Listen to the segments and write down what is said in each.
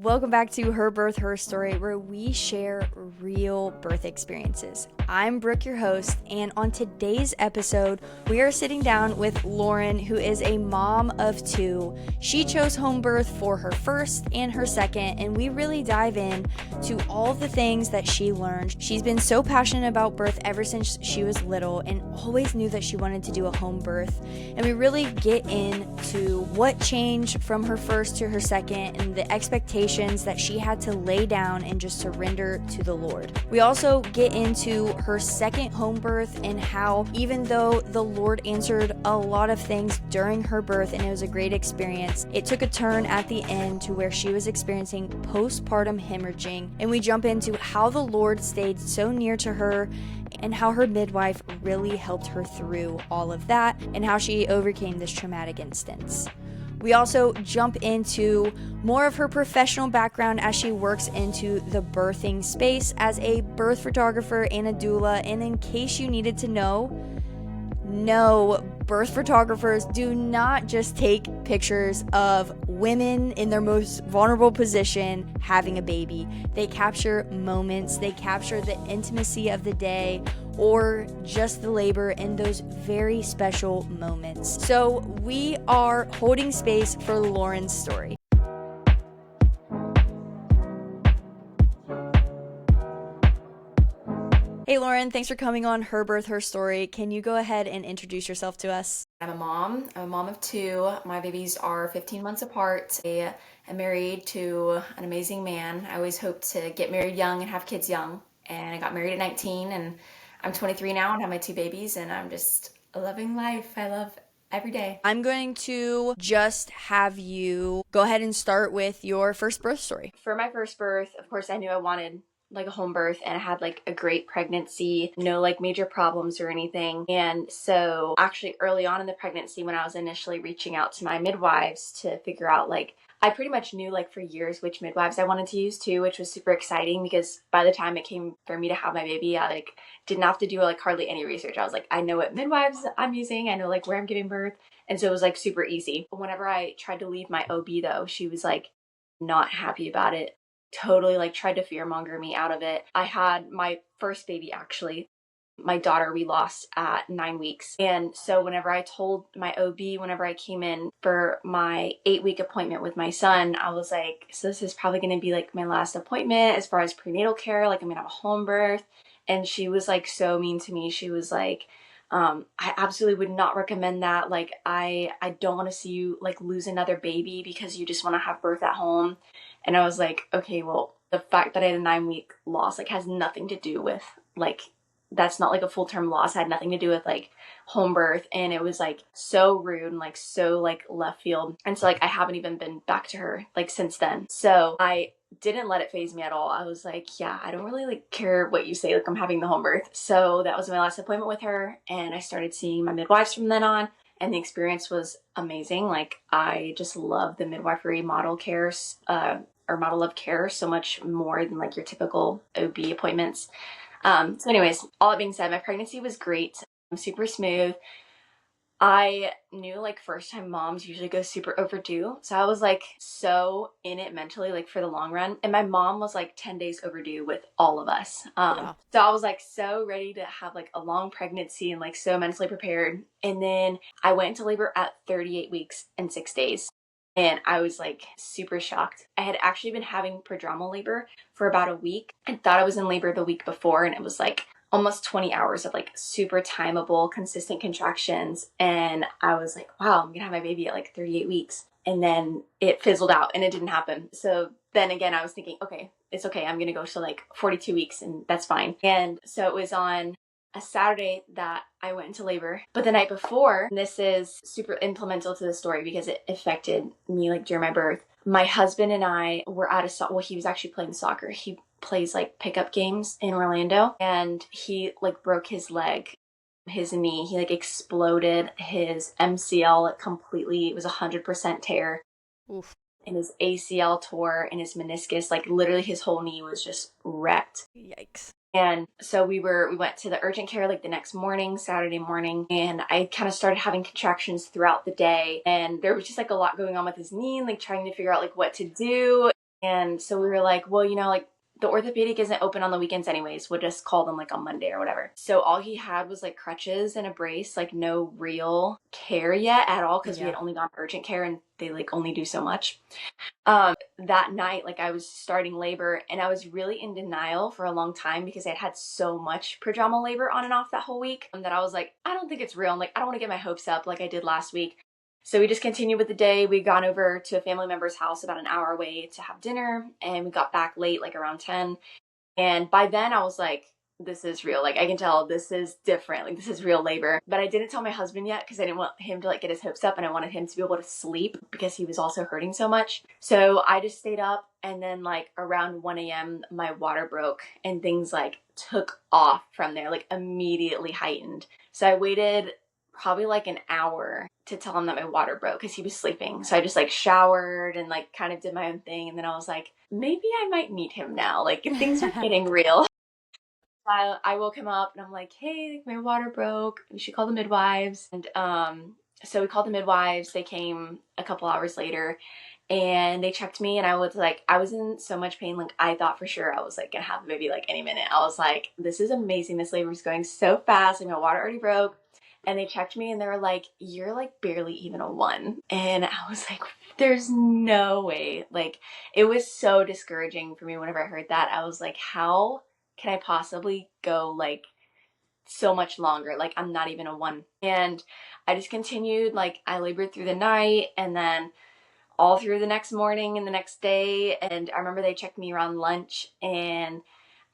Welcome back to Her Birth, Her Story, where we share real birth experiences. I'm Brooke, your host, and on today's episode, we are sitting down with Lauren, who is a mom of two. She chose home birth for her first and her second, and we really dive in to all the things that she learned. She's been so passionate about birth ever since she was little and always knew that she wanted to do a home birth. And we really get into what changed from her first to her second and the expectations that she had to lay down and just surrender to the Lord. We also get into her second home birth and how, even though the Lord answered a lot of things during her birth and it was a great experience, it took a turn at the end to where she was experiencing postpartum hemorrhaging. And we jump into how the Lord stayed so near to her and how her midwife really helped her through all of that and how she overcame this traumatic instance. We also jump into more of her professional background as she works into the birthing space as a birth photographer and a doula. And in case you needed to know, no, birth photographers do not just take pictures of women in their most vulnerable position having a baby. They capture moments, they capture the intimacy of the day or just the labor in those very special moments. So we are holding space for Lauren's story. Hey Lauren, thanks for coming on Her Birth, Her Story. Can you go ahead and introduce yourself to us? I'm a mom of two. My babies are 15 months apart. I am married to an amazing man. I always hoped to get married young and have kids young. And I got married at 19 and I'm 23 now and have my two babies and I'm just loving life. I love every day. I'm going to just have you go ahead and start with your first birth story. For my first birth, of course, I knew I wanted like a home birth and I had like a great pregnancy, no like major problems or anything. And so actually early on in the pregnancy when I was initially reaching out to my midwives to figure out like, I pretty much knew like for years which midwives I wanted to use too, which was super exciting because by the time it came for me to have my baby, I like didn't have to do like hardly any research. I was like, I know what midwives I'm using. I know like where I'm giving birth. And so it was like super easy. Whenever I tried to leave my OB though, she was like not happy about it. Totally like tried to fearmonger me out of it. I had my first baby actually. My daughter we lost at 9 weeks. And so whenever I told my OB, whenever I came in for my 8-week appointment with my son, I was like, so this is probably going to be like my last appointment as far as prenatal care. Like I'm going to have a home birth. And she was like so mean to me. She was like, I absolutely would not recommend that. Like I don't want to see you like lose another baby because you just want to have birth at home. And I was like, okay, well, the fact that I had a 9-week loss like has nothing to do with like, that's not like a full-term loss. It had nothing to do with like home birth. And it was like so rude and like so like left field. And so like I haven't even been back to her like since then. So I didn't let it faze me at all. I was like, yeah, I don't really like care what you say. Like I'm having the home birth. So that was my last appointment with her. And I started seeing my midwives from then on. And the experience was amazing. Like I just love the midwifery model cares, or model of care so much more than like your typical OB appointments. So anyways, all that being said, my pregnancy was great. Super smooth. I knew like first time moms usually go super overdue. So I was like so in it mentally, like for the long run. And my mom was like 10 days overdue with all of us. Wow. So I was like so ready to have like a long pregnancy and like so mentally prepared. And then I went into labor at 38 weeks and 6 days. And I was like super shocked. I had actually been having prodromal labor for about a week. I thought I was in labor the week before and it was like almost 20 hours of like super timeable, consistent contractions. And I was like, wow, I'm gonna have my baby at like 38 weeks. And then it fizzled out and it didn't happen. So then again, I was thinking, okay, it's okay. I'm gonna go to like 42 weeks and that's fine. And so it was on a Saturday that I went into labor. But the night before, this is super implemental to the story because it affected me like during my birth. My husband and I were at he was actually playing soccer. He plays like pickup games in Orlando and he like broke his leg, his knee. He like exploded his MCL like completely. It was 100% tear. Oof. And his ACL tore and his meniscus, like literally his whole knee was just wrecked. Yikes. And so we went to the urgent care like the next morning, Saturday morning, and I kind of started having contractions throughout the day. And there was just like a lot going on with his knee and like trying to figure out like what to do. And so we were like, well, like the orthopedic isn't open on the weekends anyways. We'll just call them like on Monday or whatever. So all he had was like crutches and a brace, like no real care yet at all, because we Yeah. had only gone urgent care and they like only do so much. That night, like I was starting labor and I was really in denial for a long time because I'd had so much prodromal labor on and off that whole week, that I was like, I don't think it's real. I'm like, I don't want to get my hopes up like I did last week. So we just continued with the day. We'd gone over to a family member's house about an hour away to have dinner, and we got back late, like around 10. And by then I was like, this is real. Like I can tell this is different. Like this is real labor. But I didn't tell my husband yet because I didn't want him to like get his hopes up, and I wanted him to be able to sleep because he was also hurting so much. So I just stayed up, and then like around 1 a.m. my water broke and things like took off from there, like immediately heightened. So I waited probably like an hour to tell him that my water broke because he was sleeping. So I just like showered and like kind of did my own thing. And then I was like, maybe I might meet him now. Like if things are getting real. I woke him up and I'm like, hey, my water broke. We should call the midwives. And so we called the midwives. They came a couple hours later and they checked me, and I was in so much pain. Like I thought for sure I was like gonna have a baby like any minute. I was like, this is amazing. This labor is going so fast. Like my water already broke. And they checked me and they were like, you're like barely even a 1. And I was like, there's no way. Like it was so discouraging for me whenever I heard that. I was like, how can I possibly go like so much longer? Like I'm not even a 1. And I just continued. Like I labored through the night and then all through the next morning and the next day. And I remember they checked me around lunch and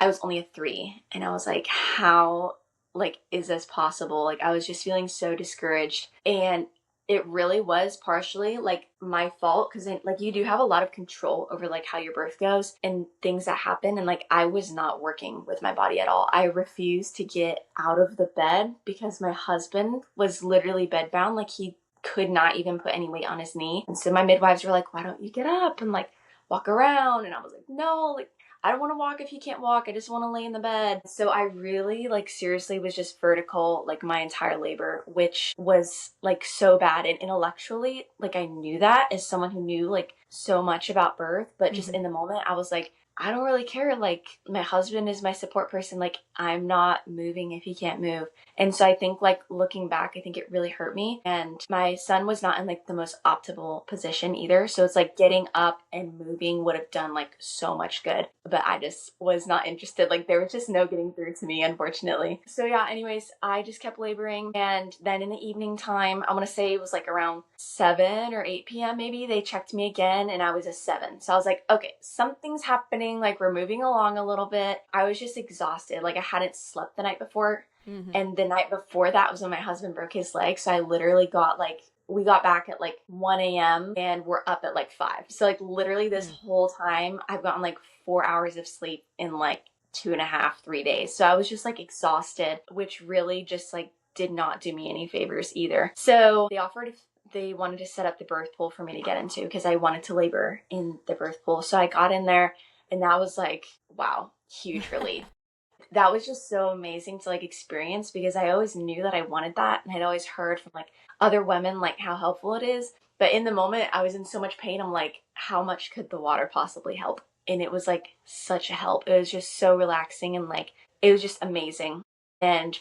I was only a 3. And I was like, how like is this possible? Like I was just feeling so discouraged. And it really was partially like my fault, because like you do have a lot of control over like how your birth goes and things that happen. And like I was not working with my body at all. I refused to get out of the bed because my husband was literally bedbound. Like he could not even put any weight on his knee. And so my midwives were like, why don't you get up and like walk around? And I was like, no, like I don't want to walk if you can't walk. I just want to lay in the bed. So I really like seriously was just vertical like my entire labor, which was like so bad. And intellectually, like I knew that as someone who knew like so much about birth, but just in the moment I was like, I don't really care. Like my husband is my support person. Like I'm not moving if he can't move. And so I think like looking back, I think it really hurt me. And my son was not in like the most optimal position either. So it's like getting up and moving would have done like so much good. But I just was not interested. Like there was just no getting through to me, unfortunately. So yeah, anyways, I just kept laboring. And then in the evening time, I want to say it was like around 7 or 8 p.m. maybe, they checked me again and I was a 7. So I was like, okay, something's happening. Like we're moving along a little bit. I was just exhausted. Like I hadn't slept the night before. And the night before that was when my husband broke his leg. So I literally got like, we got back at like 1 a.m. and we're up at like 5. So like literally this whole time I've gotten like 4 hours of sleep in like 2.5, 3 days. So I was just like exhausted, which really just like did not do me any favors either. So they wanted to set up the birth pool for me to get into because I wanted to labor in the birth pool. So I got in there and that was like, wow, huge relief. That was just so amazing to like experience because I always knew that I wanted that, and I'd always heard from like other women like how helpful it is. But in the moment I was in so much pain. I'm like, how much could the water possibly help? And it was like such a help. It was just so relaxing and like it was just amazing. And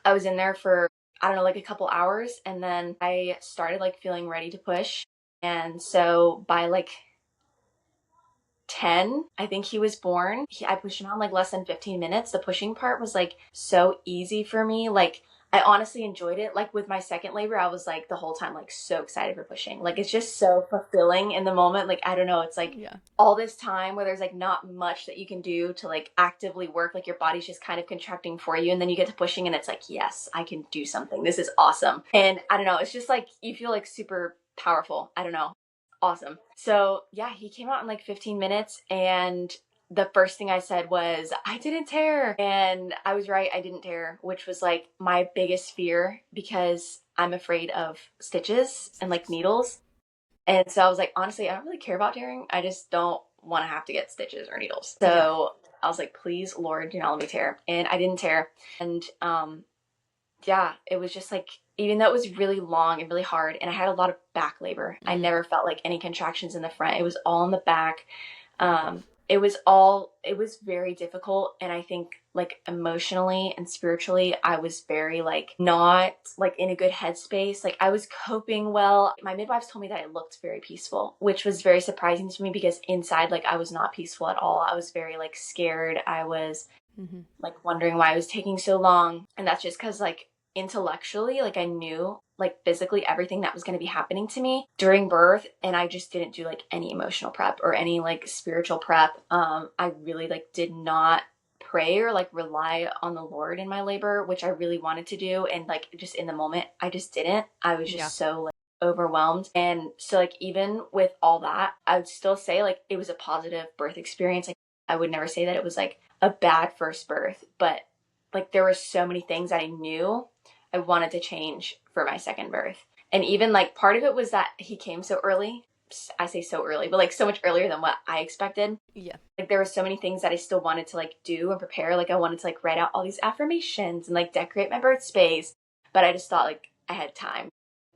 I was in there for I don't know, like a couple hours, and then I started like feeling ready to push. And so by like 10, I think he was born. I pushed him out in like less than 15 minutes. The pushing part was like so easy for me. Like I honestly enjoyed it. Like with my second labor, I was like the whole time like so excited for pushing. Like it's just so fulfilling in the moment. Like I don't know, it's like all this time where there's like not much that you can do to like actively work. Like your body's just kind of contracting for you, and then you get to pushing and it's like, yes, I can do something. This is awesome. And I don't know, it's just like you feel like super powerful. I don't know. Awesome. So yeah, he came out in like 15 minutes and the first thing I said was, I didn't tear. And I was right, I didn't tear, which was like my biggest fear because I'm afraid of stitches and like needles. And so I was like, honestly, I don't really care about tearing. I just don't want to have to get stitches or needles. So I was like, please, Lord, do not let me tear. And I didn't tear. And yeah, it was just like even though it was really long and really hard, and I had a lot of back labor, I never felt like any contractions in the front. It was all in the back. It was very difficult. And I think like emotionally and spiritually, I was very like not like in a good headspace. Like I was coping well. My midwives told me that I looked very peaceful, which was very surprising to me because inside, like I was not peaceful at all. I was very like scared. I was like wondering why it was taking so long. And that's just because like intellectually, like I knew like physically everything that was going to be happening to me during birth, and I just didn't do like any emotional prep or any like spiritual prep. I really like did not pray or like rely on the Lord in my labor, which I really wanted to do, and like just in the moment I just didn't. I was just so like overwhelmed. And so like even with all that, I would still say like it was a positive birth experience. Like I would never say that it was like a bad first birth, but like there were so many things that I knew I wanted to change for my second birth. And even like part of it was that he came so early. I say so early, but like so much earlier than what I expected. Yeah. Like there were so many things that I still wanted to like do and prepare. Like I wanted to like write out all these affirmations and like decorate my birth space. But I just thought like I had time.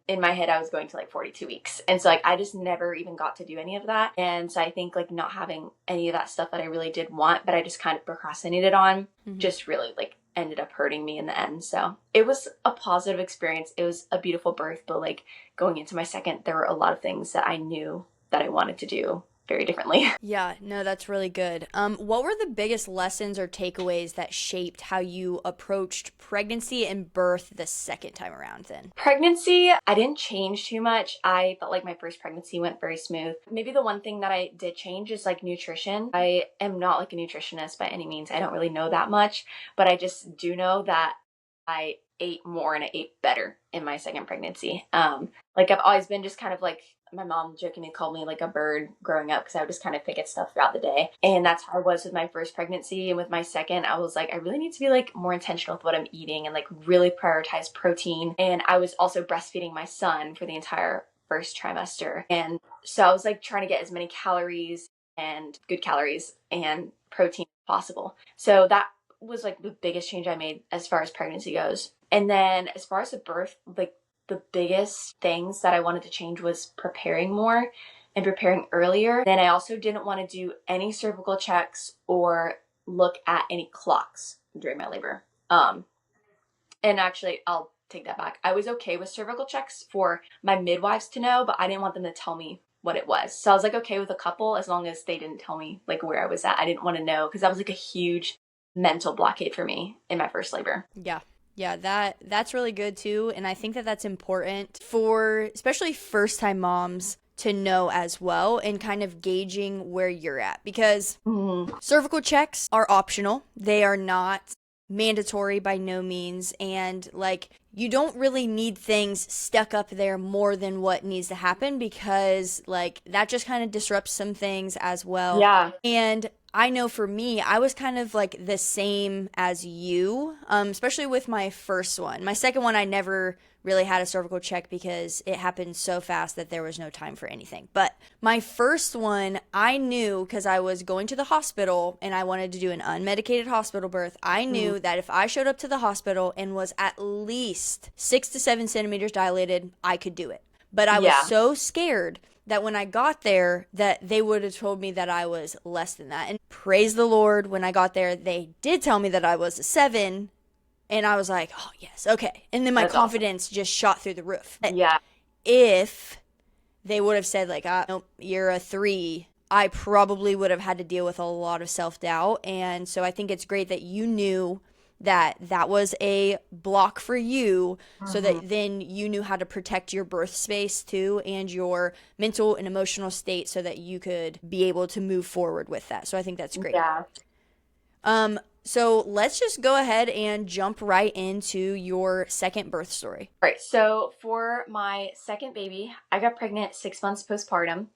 In my head, I was going to like 42 weeks. And so like I just never even got to do any of that. And so I think like not having any of that stuff that I really did want, but I just kind of procrastinated on, just really like ended up hurting me in the end. So it was a positive experience. It was a beautiful birth, but like going into my second, there were a lot of things that I knew that I wanted to do very differently. Yeah, no, that's really good. What were the biggest lessons or takeaways that shaped how you approached pregnancy and birth the second time around then? Pregnancy, I didn't change too much. I felt like my first pregnancy went very smooth. Maybe the one thing that I did change is like nutrition. I am not like a nutritionist by any means. I don't really know that much, but I just do know that I ate more and I ate better in my second pregnancy. Like I've always been just kind of like, my mom jokingly called me like a bird growing up because I would just kind of pick at stuff throughout the day. And that's how I was with my first pregnancy. And with my second, I was like, I really need to be like more intentional with what I'm eating and like really prioritize protein. And I was also breastfeeding my son for the entire first trimester. And so I was like trying to get as many calories and good calories and protein as possible. So that was like the biggest change I made as far as pregnancy goes. And then as far as the birth, like the biggest things that I wanted to change was preparing more and preparing earlier. Then I also didn't want to do any cervical checks or look at any clocks during my labor. And actually, I'll take that back. I was okay with cervical checks for my midwives to know, but I didn't want them to tell me what it was. So I was like okay with a couple as long as they didn't tell me like where I was at. I didn't want to know because that was like a huge mental blockade for me in my first labor. Yeah, that's really good too, and I think that that's important for especially first-time moms to know as well, and kind of gauging where you're at, because cervical checks are optional. They are not mandatory by no means, and like you don't really need things stuck up there more than what needs to happen, because like that just kind of disrupts some things as well. Yeah. And I know for me, I was kind of like the same as you, especially with my first one. My second one, I never really had a cervical check because it happened so fast that there was no time for anything. But my first one, I knew because I was going to the hospital and I wanted to do an unmedicated hospital birth. I knew that if I showed up to the hospital and was at least 6 to 7 centimeters dilated, I could do it. But I was so scared that when I got there, that they would have told me that I was less than that. And praise the Lord, when I got there, they did tell me that I was a 7. And I was like, oh, yes, okay. And then my confidence just shot through the roof. Yeah. If they would have said, like, nope, you're a 3, I probably would have had to deal with a lot of self-doubt. And so I think it's great that you knew that that was a block for you, so that then you knew how to protect your birth space too, and your mental and emotional state, so that you could be able to move forward with that. So I think that's great. Yeah. So let's just go ahead and jump right into your second birth story. All right. So for my second baby, I got pregnant 6 months postpartum.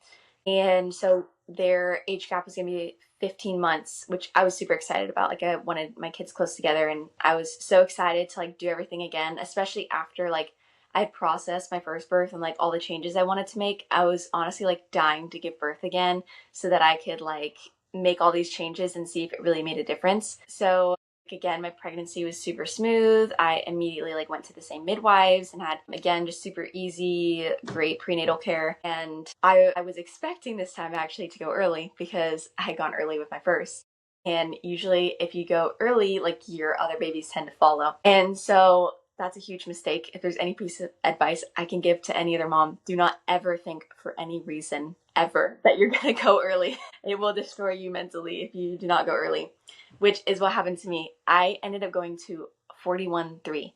And so their age gap was going to be 15 months, which I was super excited about. Like I wanted my kids close together, and I was so excited to like do everything again, especially after like I had processed my first birth and like all the changes I wanted to make. I was honestly like dying to give birth again so that I could like make all these changes and see if it really made a difference. So Again, my pregnancy was super smooth. I immediately like went to the same midwives and had, again, just super easy, great prenatal care. And I was expecting this time actually to go early because I had gone early with my first. And usually if you go early, like your other babies tend to follow. And so that's a huge mistake. If there's any piece of advice I can give to any other mom, do not ever think for any reason ever that you're going to go early. It will destroy you mentally if you do not go early, which is what happened to me. I ended up going to 41.3,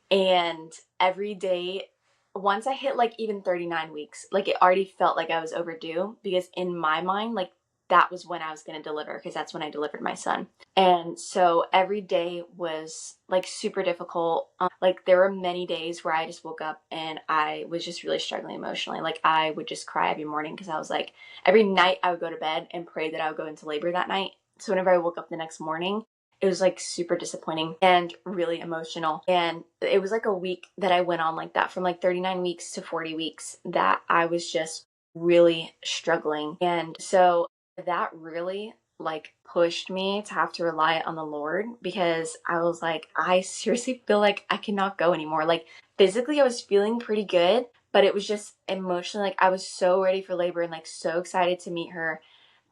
and every day, once I hit like even 39 weeks, like it already felt like I was overdue, because in my mind, like that was when I was going to deliver, because that's when I delivered my son. And so every day was like super difficult. Like there were many days where I just woke up and I was just really struggling emotionally. Like I would just cry every morning because I was like, every night I would go to bed and pray that I would go into labor that night. So whenever I woke up the next morning, it was like super disappointing and really emotional. And it was like a week that I went on like that, from like 39 weeks to 40 weeks, that I was just really struggling. And so that really like pushed me to have to rely on the Lord, because I was like, I seriously feel like I cannot go anymore. Like physically I was feeling pretty good, but it was just emotionally, like I was so ready for labor and like so excited to meet her,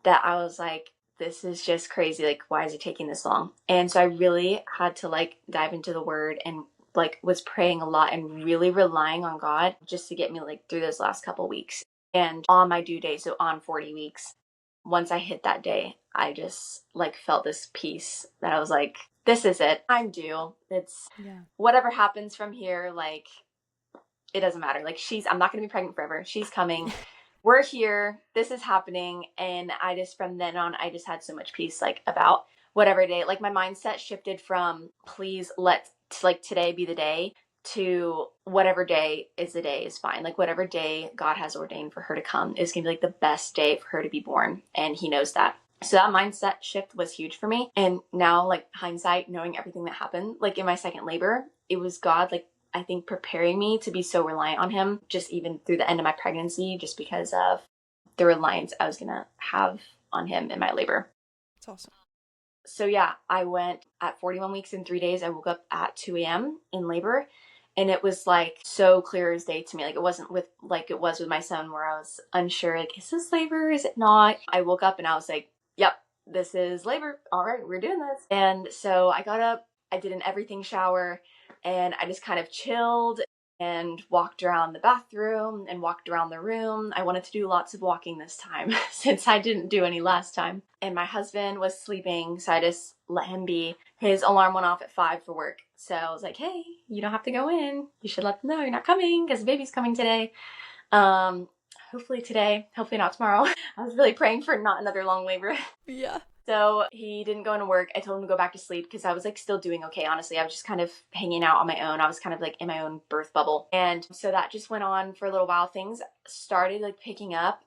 that I was like, this is just crazy. Like, why is it taking this long? And so I really had to like dive into the word, and like was praying a lot and really relying on God just to get me like through those last couple weeks. And on my due date, so on 40 weeks, once I hit that day, I just like felt this peace that I was like, this is it. I'm due. It's whatever happens from here. Like, it doesn't matter. Like I'm not going to be pregnant forever. She's coming. We're here. This is happening. And I just, from then on, I just had so much peace, like about whatever day, like my mindset shifted from please let like today be the day, to whatever day is the day is fine. Like whatever day God has ordained for her to come is going to be like the best day for her to be born. And he knows that. So that mindset shift was huge for me. And now, like hindsight, knowing everything that happened, like in my second labor, it was God, like I think preparing me to be so reliant on him, just even through the end of my pregnancy, just because of the reliance I was going to have on him in my labor. That's awesome. So yeah, I went at 41 weeks and 3 days. I woke up at 2 a.m. in labor, and it was like so clear as day to me. Like it wasn't with like it was with my son, where I was unsure, like, is this labor? Is it not? I woke up and I was like, yep, this is labor. All right, we're doing this. And so I got up, I did an everything shower, and I just kind of chilled and walked around the bathroom and walked around the room. I wanted to do lots of walking this time since I didn't do any last time. And my husband was sleeping, so I just let him be. His alarm went off at 5 for work. So I was like, hey, you don't have to go in. You should let them know you're not coming because the baby's coming today. Hopefully today, hopefully not tomorrow. I was really praying for not another long labor. Yeah. So he didn't go into work. I told him to go back to sleep because I was like still doing okay, honestly. I was just kind of hanging out on my own. I was kind of like in my own birth bubble. And so that just went on for a little while. Things started like picking up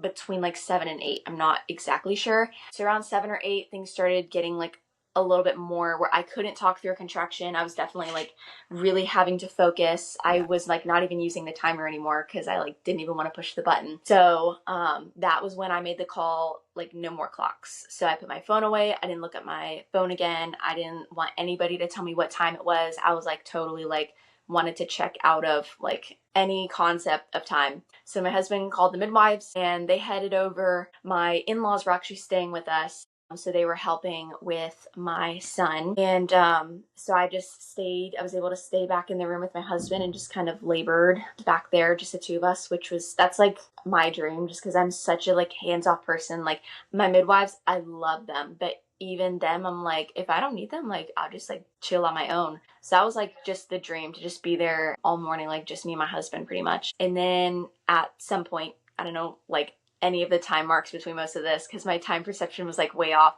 between like 7 and 8. I'm not exactly sure. So around 7 or 8, things started getting like a little bit more where I couldn't talk through a contraction. I was definitely like really having to focus. I was like not even using the timer anymore because I like didn't even want to push the button. So that was when I made the call, like no more clocks. So I put my phone away. I didn't look at my phone again. I didn't want anybody to tell me what time it was. I was like totally like wanted to check out of like any concept of time. So my husband called the midwives and they headed over. My in-laws were actually staying with us. So they were helping with my son. And so I just stayed, I was able to stay back in the room with my husband and just kind of labored back there, just the two of us, that's like my dream, just because I'm such a like hands-off person. Like my midwives, I love them, but even them, I'm like, if I don't need them, like I'll just like chill on my own. So that was like just the dream, to just be there all morning, like just me and my husband pretty much. And then at some point, I don't know, like any of the time marks between most of this, because my time perception was like way off.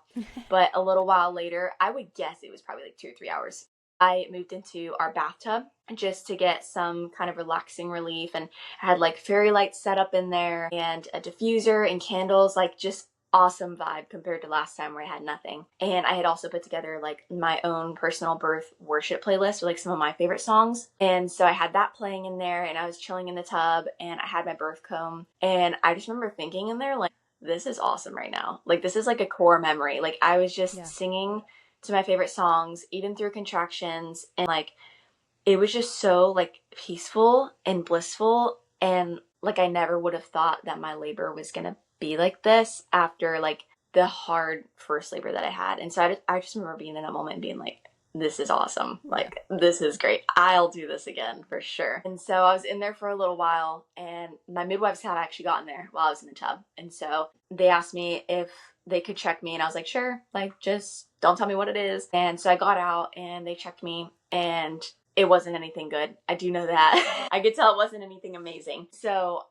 But a little while later, I would guess it was probably like 2 or 3 hours, I moved into our bathtub just to get some kind of relaxing relief, and I had like fairy lights set up in there and a diffuser and candles, like just awesome vibe compared to last time where I had nothing. And I had also put together like my own personal birth worship playlist with like some of my favorite songs. And so I had that playing in there, and I was chilling in the tub, and I had my birth comb, and I just remember thinking in there like, this is awesome right now. Like this is like a core memory. Like I was just singing to my favorite songs, even through contractions. And like, it was just so like peaceful and blissful. And like, I never would have thought that my labor was going to be like this after like the hard first labor that I had. And so I just remember being in that moment and being like, this is awesome. Like, this is great. I'll do this again for sure. And so I was in there for a little while, and my midwives had actually gotten there while I was in the tub. And so they asked me if they could check me, and I was like, sure, like, just don't tell me what it is. And so I got out and they checked me, and it wasn't anything good. I do know that. I could tell it wasn't anything amazing. So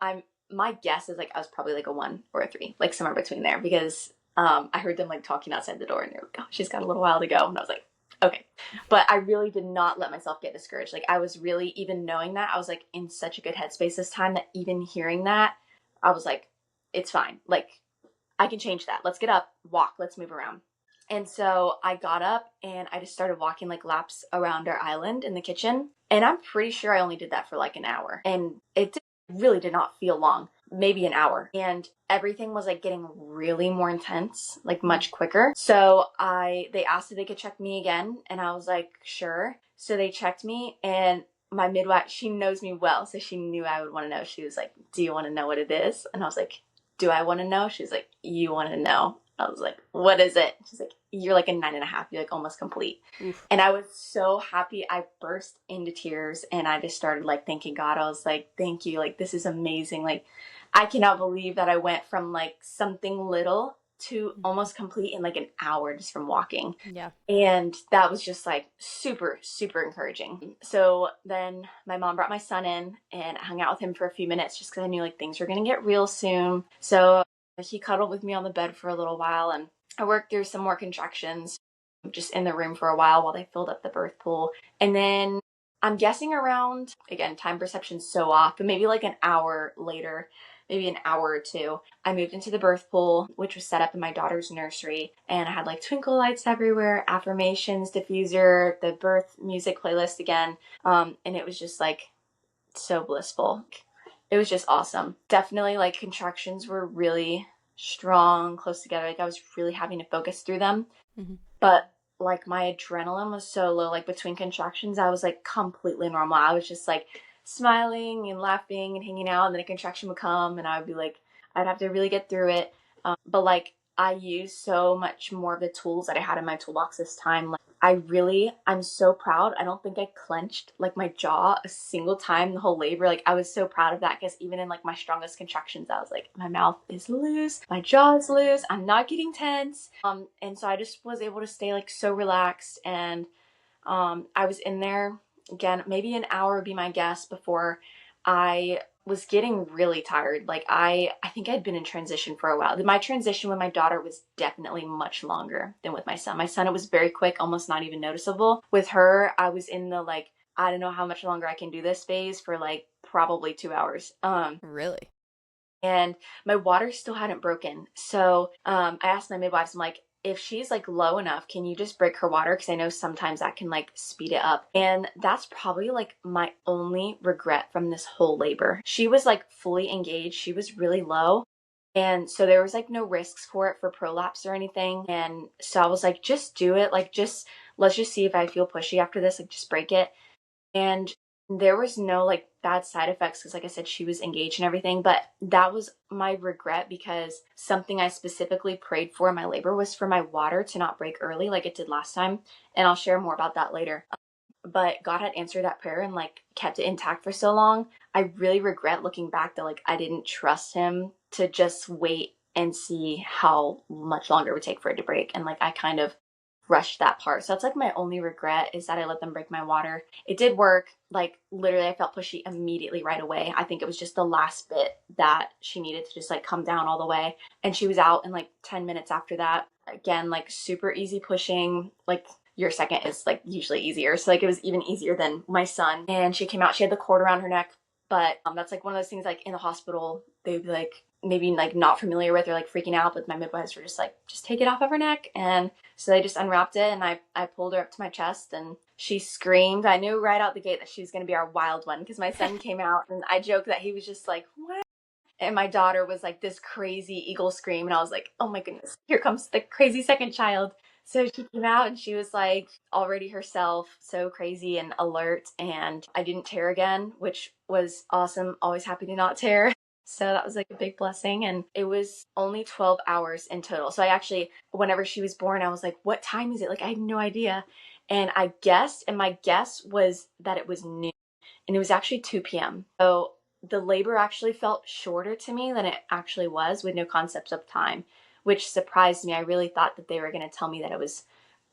my guess is like I was probably like a 1 or a 3, like somewhere between there, because I heard them like talking outside the door, and they're like, oh, she's got a little while to go. And I was like, okay. But I really did not let myself get discouraged. Like, I was really, even knowing that, I was like in such a good headspace this time that even hearing that, I was like, it's fine. Like, I can change that. Let's get up, walk, let's move around. And so I got up and I just started walking like laps around our island in the kitchen. And I'm pretty sure I only did that for like an hour. And it really did not feel long, maybe an hour. And everything was like getting really more intense, like much quicker. So they asked if they could check me again. And I was like, sure. So they checked me, and my midwife, she knows me well. So she knew I would want to know. She was like, do you want to know what it is? And I was like, do I want to know? She's like, you want to know? I was like, what is it? She's like, you're like a 9.5. You're like almost complete. Oof. And I was so happy. I burst into tears, and I just started like thanking God. I was like, thank you. Like, this is amazing. Like, I cannot believe that I went from like something little to almost complete in like an hour just from walking. Yeah. And that was just like super, super encouraging. So then my mom brought my son in, and I hung out with him for a few minutes just because I knew like things were going to get real soon. So he cuddled with me on the bed for a little while, and I worked through some more contractions just in the room for a while they filled up the birth pool. And then I'm guessing around, again, time perception's so off, but maybe like an hour later, maybe an hour or two, I moved into the birth pool, which was set up in my daughter's nursery. And I had like twinkle lights everywhere, affirmations, diffuser, the birth music playlist again. And it was just like so blissful. It was just awesome. Definitely like contractions were really strong, close together. Like, I was really having to focus through them. Mm-hmm. But like my adrenaline was so low, like between contractions, I was like completely normal. I was just like smiling and laughing and hanging out, and then a contraction would come and I would be like, I'd have to really get through it. But like, I used so much more of the tools that I had in my toolbox this time. Like, I'm so proud. I don't think I clenched like my jaw a single time the whole labor. Like, I was so proud of that, because even in like my strongest contractions, I was like, my mouth is loose, my jaw is loose, I'm not getting tense. And so I just was able to stay like so relaxed. And I was in there again, maybe an hour would be my guess, before I was getting really tired. Like, I think I'd been in transition for a while. My transition with my daughter was definitely much longer than with my son. My son, it was very quick, almost not even noticeable. With her, I was in the like, I don't know how much longer I can do this phase for like probably 2 hours. Really? And my water still hadn't broken. So I asked my midwives, I'm like, if she's like low enough, can you just break her water? Because I know sometimes that can like speed it up. And that's probably like my only regret from this whole labor. She was like fully engaged. She was really low. And so there was like no risks for it for prolapse or anything. And so I was like, just do it. Like, let's just see if I feel pushy after this. Like, just break it. And there was no like bad side effects, because like I said, she was engaged and everything. But that was my regret, because something I specifically prayed for in my labor was for my water to not break early like it did last time. And I'll share more about that later. But God had answered that prayer and like kept it intact for so long. I really regret looking back that like I didn't trust him to just wait and see how much longer it would take for it to break. And like, I kind of rushed that part. So that's like my only regret, is that I let them break my water. It did work. Like, literally, I felt pushy immediately right away. I think it was just the last bit that she needed to just like come down all the way. And she was out in like 10 minutes after that. Again, like super easy pushing. Like, your second is like usually easier. So like, it was even easier than my son. And she came out, she had the cord around her neck. But that's like one of those things, like in the hospital, they'd be like, maybe like not familiar with or like freaking out, but my midwives were just like, just take it off of her neck. And so they just unwrapped it, and I pulled her up to my chest, and she screamed. I knew right out the gate that she was going to be our wild one, because my son came out, and I joked that he was just like, what? And my daughter was like this crazy eagle scream, and I was like, oh my goodness, here comes the crazy second child. So she came out and she was like already herself, so crazy and alert. And I didn't tear again, which was awesome. Always happy to not tear. So that was like a big blessing. And it was only 12 hours in total. So I actually, whenever she was born, I was like, what time is it? Like, I had no idea. And I guessed, and my guess was that it was noon. And it was actually 2 p.m. So the labor actually felt shorter to me than it actually was, with no concept of time, which surprised me. I really thought that they were going to tell me that it was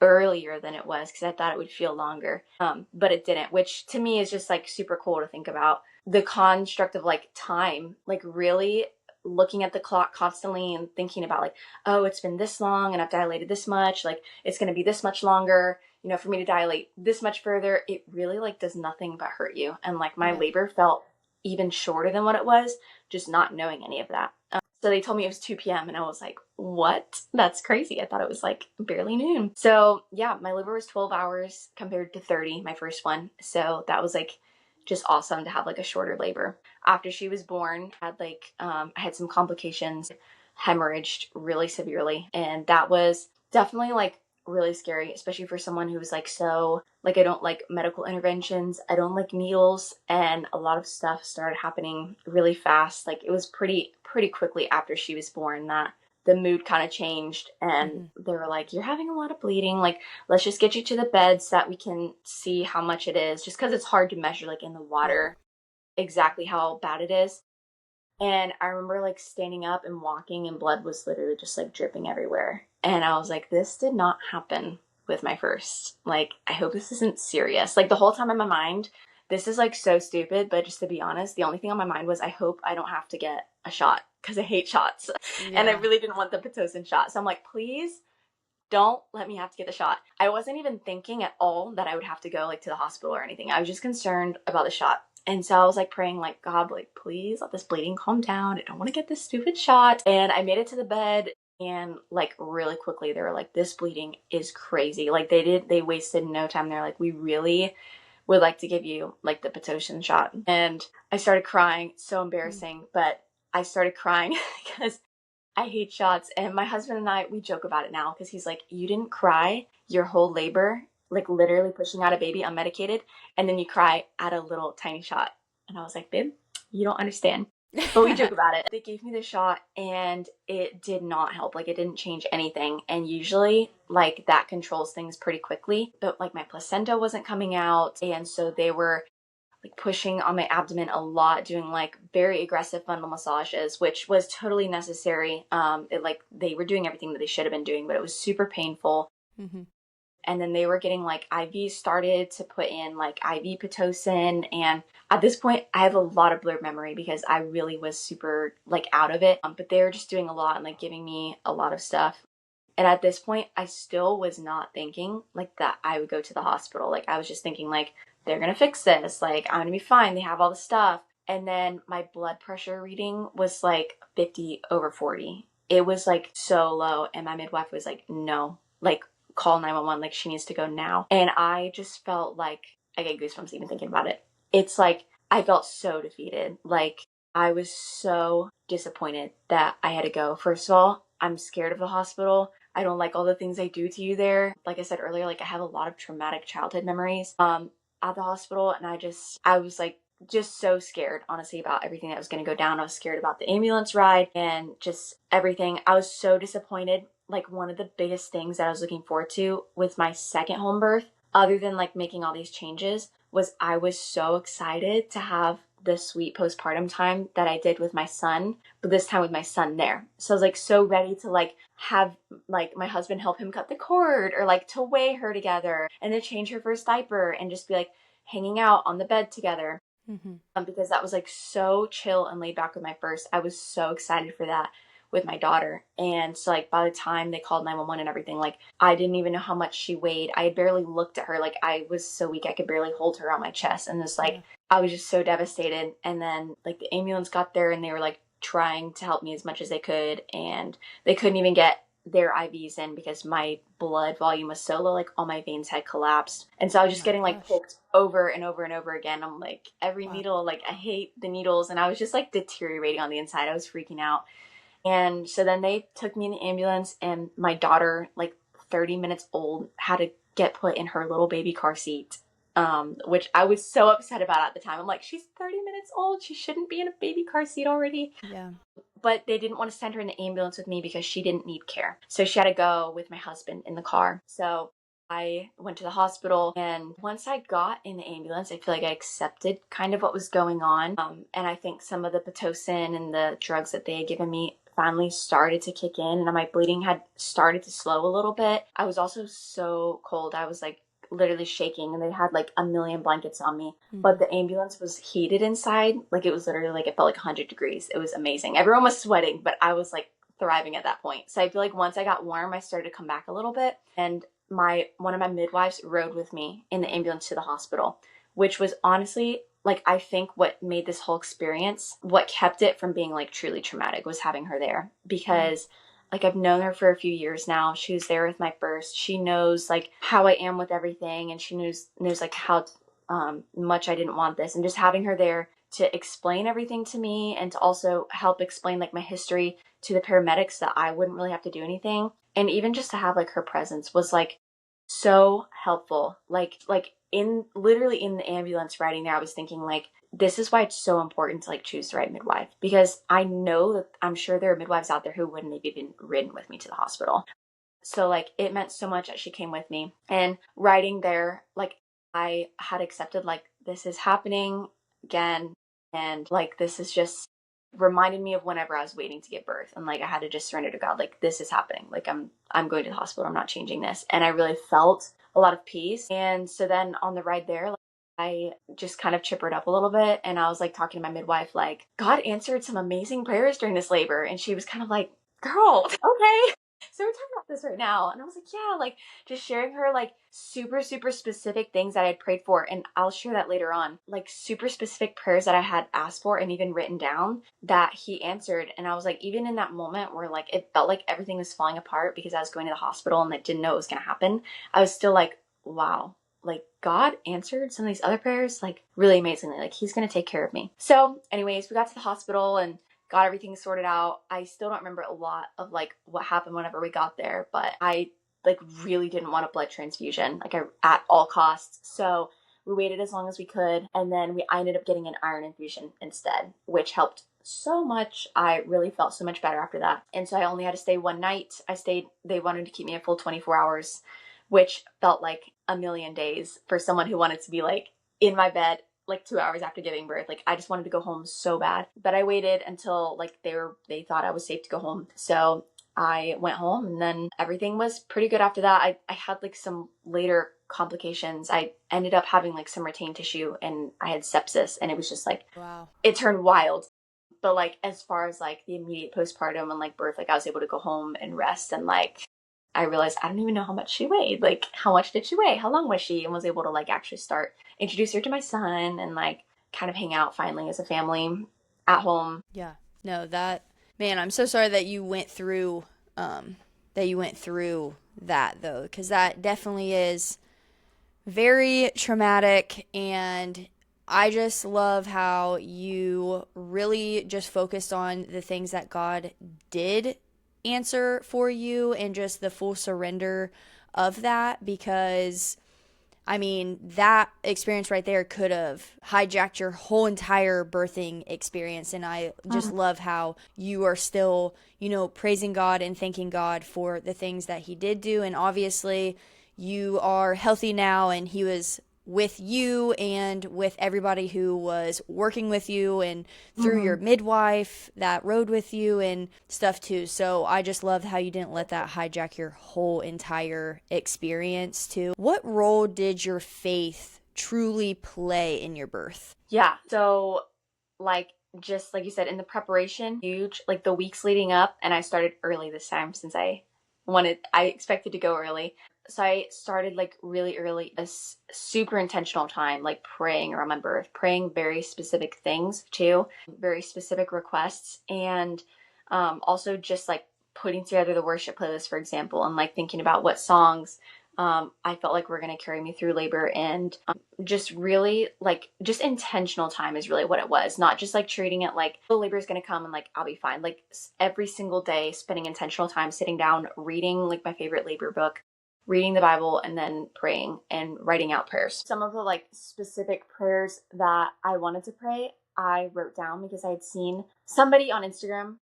earlier than it was, because I thought it would feel longer. But it didn't, which to me is just like super cool to think about. The construct of like time, like really looking at the clock constantly and thinking about like, oh, it's been this long and I've dilated this much, like it's going to be this much longer, you know, for me to dilate this much further. It really like does nothing but hurt you. And like my labor felt even shorter than what it was, just not knowing any of that. So they told me it was 2 p.m. and I was like, what? That's crazy. I thought it was like barely noon. So yeah, my labor was 12 hours compared to 30, my first one. So that was like just awesome to have like a shorter labor. After she was born, I had like, I had some complications, hemorrhaged really severely. And that was definitely like really scary, especially for someone who's like, so like, I don't like medical interventions, I don't like needles, and a lot of stuff started happening really fast. Like it was pretty quickly after she was born that the mood kind of changed, and they were like, you're having a lot of bleeding, like let's just get you to the bed so that we can see how much it is, just because it's hard to measure like in the water exactly how bad it is. And I remember like standing up and walking, and blood was literally just like dripping everywhere. And I was like, this did not happen with my first. Like, I hope this isn't serious. Like, the whole time in my mind, this is like so stupid, but just to be honest, the only thing on my mind was, I hope I don't have to get a shot, because I hate shots. And I really didn't want the Pitocin shot. So I'm like, please don't let me have to get the shot. I wasn't even thinking at all that I would have to go like to the hospital or anything. I was just concerned about the shot. And so I was like praying like, God, like, please let this bleeding calm down. I don't want to get this stupid shot. And I made it to the bed, and like really quickly they were like, this bleeding is crazy. Like they wasted no time. They're like, we really would like to give you like the Pitocin shot. And I started crying. So embarrassing, but I started crying because I hate shots. And my husband and I, we joke about it now, because he's like, you didn't cry your whole labor, like literally pushing out a baby unmedicated, and then you cry at a little tiny shot. And I was like, babe, you don't understand. But we joke about it. They gave me the shot and it did not help. Like it didn't change anything. And usually like that controls things pretty quickly. But like my placenta wasn't coming out. And so they were like pushing on my abdomen a lot, doing like very aggressive fundal massages, which was totally necessary. It like they were doing everything that they should have been doing, but it was super painful. And then they were getting like IVs started to put in, like IV Pitocin. And at this point, I have a lot of blurred memory because I really was super like out of it. But they were just doing a lot and like giving me a lot of stuff. And at this point, I still was not thinking like that I would go to the hospital. Like I was just thinking like, they're going to fix this. Like I'm going to be fine. They have all the stuff. And then my blood pressure reading was like 50/40. It was like so low. And my midwife was like, no, like call 911. Like she needs to go now. And I just felt like, I get goosebumps even thinking about it. It's like, I felt so defeated. Like I was so disappointed that I had to go. First of all, I'm scared of the hospital. I don't like all the things they do to you there. Like I said earlier, like I have a lot of traumatic childhood memories at the hospital. And I was like just so scared, honestly, about everything that was going to go down. I was scared about the ambulance ride and just everything. I was so disappointed. Like one of the biggest things that I was looking forward to with my second home birth, other than like making all these changes, was I was so excited to have the sweet postpartum time that I did with my son, but this time with my son there. So I was like so ready to like have like my husband help him cut the cord, or like to weigh her together and to change her first diaper, and just be like hanging out on the bed together. Because that was like so chill and laid back with my first. I was so excited for that with my daughter. And so like by the time they called 911 and everything, like I didn't even know how much she weighed. I had barely looked at her. Like I was so weak, I could barely hold her on my chest. And just like I was just so devastated. And then like the ambulance got there and they were like trying to help me as much as they could, and they couldn't even get their IVs in because my blood volume was so low, like all my veins had collapsed. And so I was just getting like poked over and over and over again. I'm like, every needle, like I hate the needles. And I was just like deteriorating on the inside. I was freaking out. And so then they took me in the ambulance, and my daughter like 30 minutes old, had to get put in her little baby car seat, which I was so upset about at the time. I'm like, she's 30 minutes old. She shouldn't be in a baby car seat already. Yeah. But they didn't want to send her in the ambulance with me because she didn't need care. So she had to go with my husband in the car. So I went to the hospital, and once I got in the ambulance, I feel like I accepted kind of what was going on. And I think some of the Pitocin and the drugs that they had given me finally started to kick in, and my bleeding had started to slow a little bit. I was also so cold. I was like literally shaking, and they had like a million blankets on me. But the ambulance was heated inside. Like it was literally like, it felt like 100 degrees. It was amazing. Everyone was sweating, but I was like thriving at that point. So I feel like once I got warm, I started to come back a little bit. And one of my midwives rode with me in the ambulance to the hospital, which was honestly, like, I think what made this whole experience, what kept it from being like truly traumatic, was having her there. Because like, I've known her for a few years now. She was there with my first. She knows like how I am with everything, and she knows like how much I didn't want this. And just having her there to explain everything to me, and to also help explain like my history to the paramedics, that I wouldn't really have to do anything. And even just to have like her presence was like so helpful. Like literally in the ambulance riding there, I was thinking like, this is why it's so important to like choose the right midwife, because I know that I'm sure there are midwives out there who wouldn't have even ridden with me to the hospital. So like, it meant so much that she came with me. And riding there, like, I had accepted like, this is happening again, and like, this is just reminded me of whenever I was waiting to give birth, and like, I had to just surrender to God. Like, this is happening. Like, I'm going to the hospital. I'm not changing this. And I really felt a lot of peace. And so then on the ride there, like, I just kind of chippered up a little bit, and I was like talking to my midwife, like, God answered some amazing prayers during this labor. And she was kind of like, girl, okay. So we're talking about this right now. And I was like, yeah, like, just sharing her like super, super specific things that I had prayed for. And I'll share that later on, like super specific prayers that I had asked for and even written down that he answered. And I was like, even in that moment where like, it felt like everything was falling apart because I was going to the hospital and I didn't know it was going to happen, I was still like, wow, like God answered some of these other prayers like really amazingly. Like, he's going to take care of me. So anyways, we got to the hospital and got everything sorted out. I still don't remember a lot of like what happened whenever we got there, but I like really didn't want a blood transfusion, like at all costs. So we waited as long as we could, and then I ended up getting an iron infusion instead, which helped so much. I really felt so much better after that. And so I only had to stay one night. They wanted to keep me a full 24 hours, which felt like a million days for someone who wanted to be like in my bed like 2 hours after giving birth. Like, I just wanted to go home so bad, but I waited until like they thought I was safe to go home. So I went home, and then everything was pretty good after that. I had like some later complications. I ended up having like some retained tissue, and I had sepsis, and it was just like, Wow. It turned wild. But like, as far as like the immediate postpartum and like birth, like I was able to go home and rest. And like, I realized I don't even know how much she weighed. Like, how much did she weigh? How long was she? And was able to like actually start introduce her to my son and like kind of hang out finally as a family at home. Yeah. No, that, man, I'm so sorry that you went through that though, because that definitely is very traumatic. And I just love how you really just focused on the things that God did answer for you, and just the full surrender of that, because I mean, that experience right there could have hijacked your whole entire birthing experience. And I just love how you are still, praising God and thanking God for the things that he did do. And obviously you are healthy now, and he was with you and with everybody who was working with you, and through your midwife that rode with you and stuff too. So I just love how you didn't let that hijack your whole entire experience too. What role did your faith truly play in your birth? Yeah. So like, just like you said, in the preparation, huge, like the weeks leading up, and I started early this time since I expected to go early. So I started like really early, a super intentional time, like praying around my birth, praying very specific things too, very specific requests. And also just like putting together the worship playlist, for example, and like thinking about what songs I felt like were going to carry me through labor. And just really like, just intentional time is really what it was. Not just like treating it like, oh, labor is going to come and like, I'll be fine. Like every single day, spending intentional time, sitting down, reading like my favorite labor book, reading the Bible, and then praying and writing out prayers. Some of the like specific prayers that I wanted to pray, I wrote down because I had seen somebody on Instagram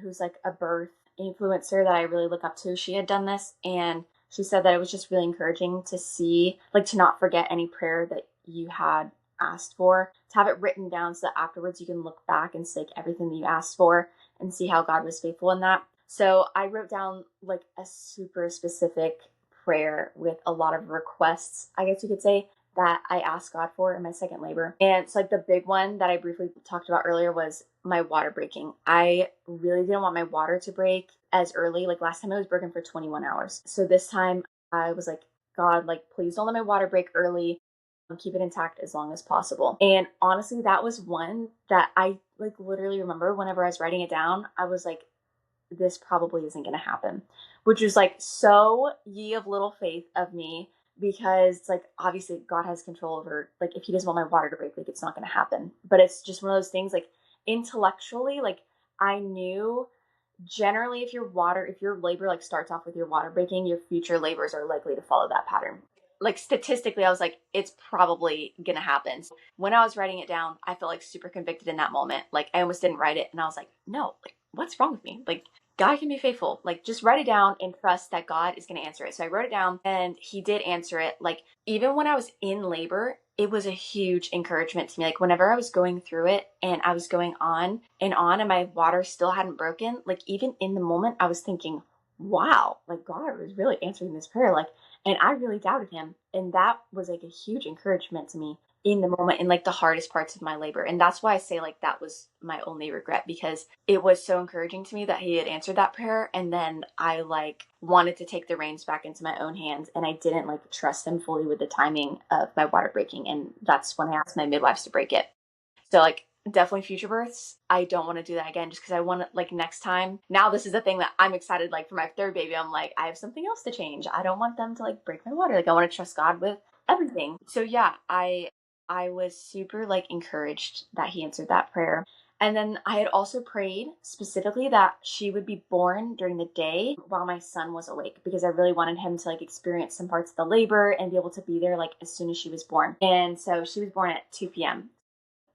who's like a birth influencer that I really look up to. She had done this, and she said that it was just really encouraging to see, like, to not forget any prayer that you had asked for, to have it written down so that afterwards you can look back and say everything that you asked for and see how God was faithful in that. So I wrote down like a super specific prayer with a lot of requests, I guess you could say, that I asked God for in my second labor. And it's like the big one that I briefly talked about earlier was my water breaking. I really didn't want my water to break as early. Like last time it was broken for 21 hours. So this time I was like, God, like, please don't let my water break early. Keep it intact as long as possible. And honestly, that was one that I like literally remember whenever I was writing it down, I was like, this probably isn't going to happen, which was like so ye of little faith of me, because it's like obviously God has control over, like, if he doesn't want my water to break, like, it's not going to happen. But it's just one of those things, like, intellectually, like, I knew generally if your labor like starts off with your water breaking, your future labors are likely to follow that pattern. Like statistically, I was like, it's probably gonna happen. So when I was writing it down, I felt like super convicted in that moment. Like I almost didn't write it, and I was like, no, like, what's wrong with me? Like, God can be faithful. Like, just write it down and trust that God is going to answer it. So I wrote it down, and he did answer it. Like, even when I was in labor, it was a huge encouragement to me. Like, whenever I was going through it and I was going on and my water still hadn't broken, like, even in the moment, I was thinking, wow, like, God was really answering this prayer. Like, and I really doubted him. And that was like a huge encouragement to me in the moment, in like the hardest parts of my labor. And that's why I say like that was my only regret, because it was so encouraging to me that he had answered that prayer. And then I like wanted to take the reins back into my own hands, and I didn't like trust him fully with the timing of my water breaking. And that's when I asked my midwives to break it. So like definitely future births, I don't want to do that again, just because I want to, like, next time, now this is the thing that I'm excited, like for my third baby, I'm like, I have something else to change. I don't want them to like break my water. Like, I want to trust God with everything. So yeah, I was super like encouraged that he answered that prayer. And then I had also prayed specifically that she would be born during the day while my son was awake, because I really wanted him to like experience some parts of the labor and be able to be there like as soon as she was born. And so she was born at 2 p.m.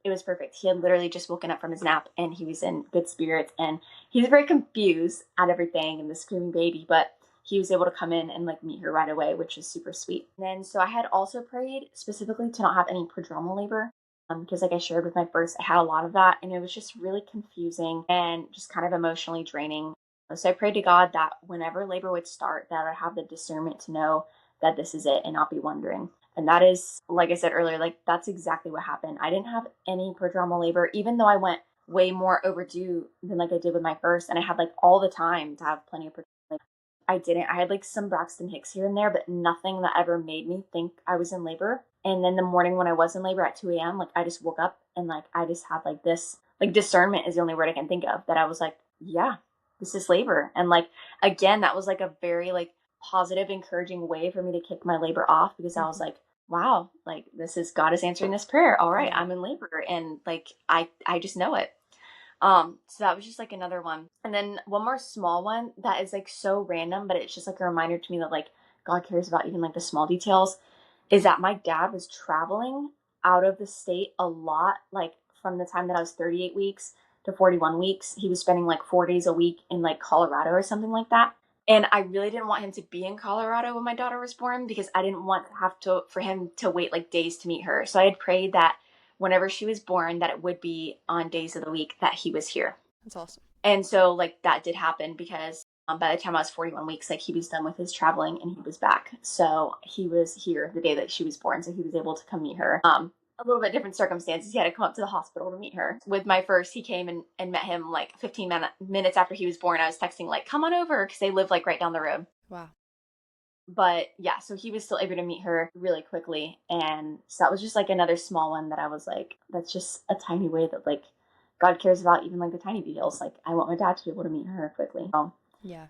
It was perfect. He had literally just woken up from his nap, and he was in good spirits, and he was very confused at everything and the screaming baby, but he was able to come in and like meet her right away, which is super sweet. And then so I had also prayed specifically to not have any prodromal labor, because like I shared with my first, I had a lot of that, and it was just really confusing and just kind of emotionally draining. So I prayed to God that whenever labor would start, that I have the discernment to know that this is it and not be wondering. And that is, like I said earlier, like that's exactly what happened. I didn't have any prodromal labor, even though I went way more overdue than like I did with my first, and I had like all the time to have plenty of prodromal labor. I didn't. I had like some Braxton Hicks here and there, but nothing that ever made me think I was in labor. And then the morning when I was in labor at 2 a.m., like I just woke up and like I just had like this, like discernment is the only word I can think of, that I was like, yeah, this is labor. And like, again, that was like a very like positive, encouraging way for me to kick my labor off, because I was like, wow, like this is, God is answering this prayer. All right, I'm in labor, and like I just know it. So that was just like another one. And then one more small one that is like so random, but it's just like a reminder to me that like God cares about even like the small details, is that my dad was traveling out of the state a lot, like from the time that I was 38 weeks to 41 weeks. He was spending like 4 days a week in like Colorado or something like that. And I really didn't want him to be in Colorado when my daughter was born, because I didn't want to have to, for him to wait like days to meet her. So I had prayed that whenever she was born, that it would be on days of the week that he was here. That's awesome. And so like that did happen, because by the time I was 41 weeks, like he was done with his traveling and he was back. So he was here the day that she was born. So he was able to come meet her. A little bit different circumstances. He had to come up to the hospital to meet her. With my first, he came and met him like 15 minutes after he was born. I was texting like, come on over, because they live like right down the road. Wow. But yeah, so he was still able to meet her really quickly. And so that was just like another small one that I was like, that's just a tiny way that like God cares about even like the tiny details. Like I want my dad to be able to meet her quickly. So yeah.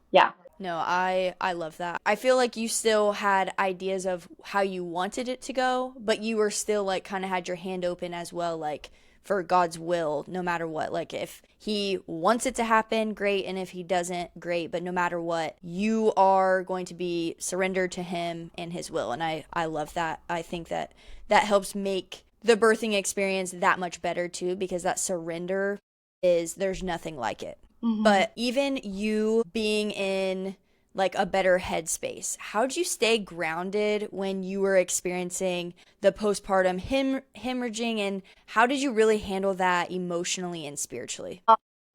No, I love that. I feel like you still had ideas of how you wanted it to go, but you were still like kind of had your hand open as well, like for God's will no matter what. Like if he wants it to happen, great, and if he doesn't, great, but no matter what, you are going to be surrendered to him and his will. And I love that. I think that that helps make the birthing experience that much better too, because that surrender is, there's nothing like it. But even you being in like a better headspace, how'd you stay grounded when you were experiencing the postpartum hemorrhaging, and how did you really handle that emotionally and spiritually?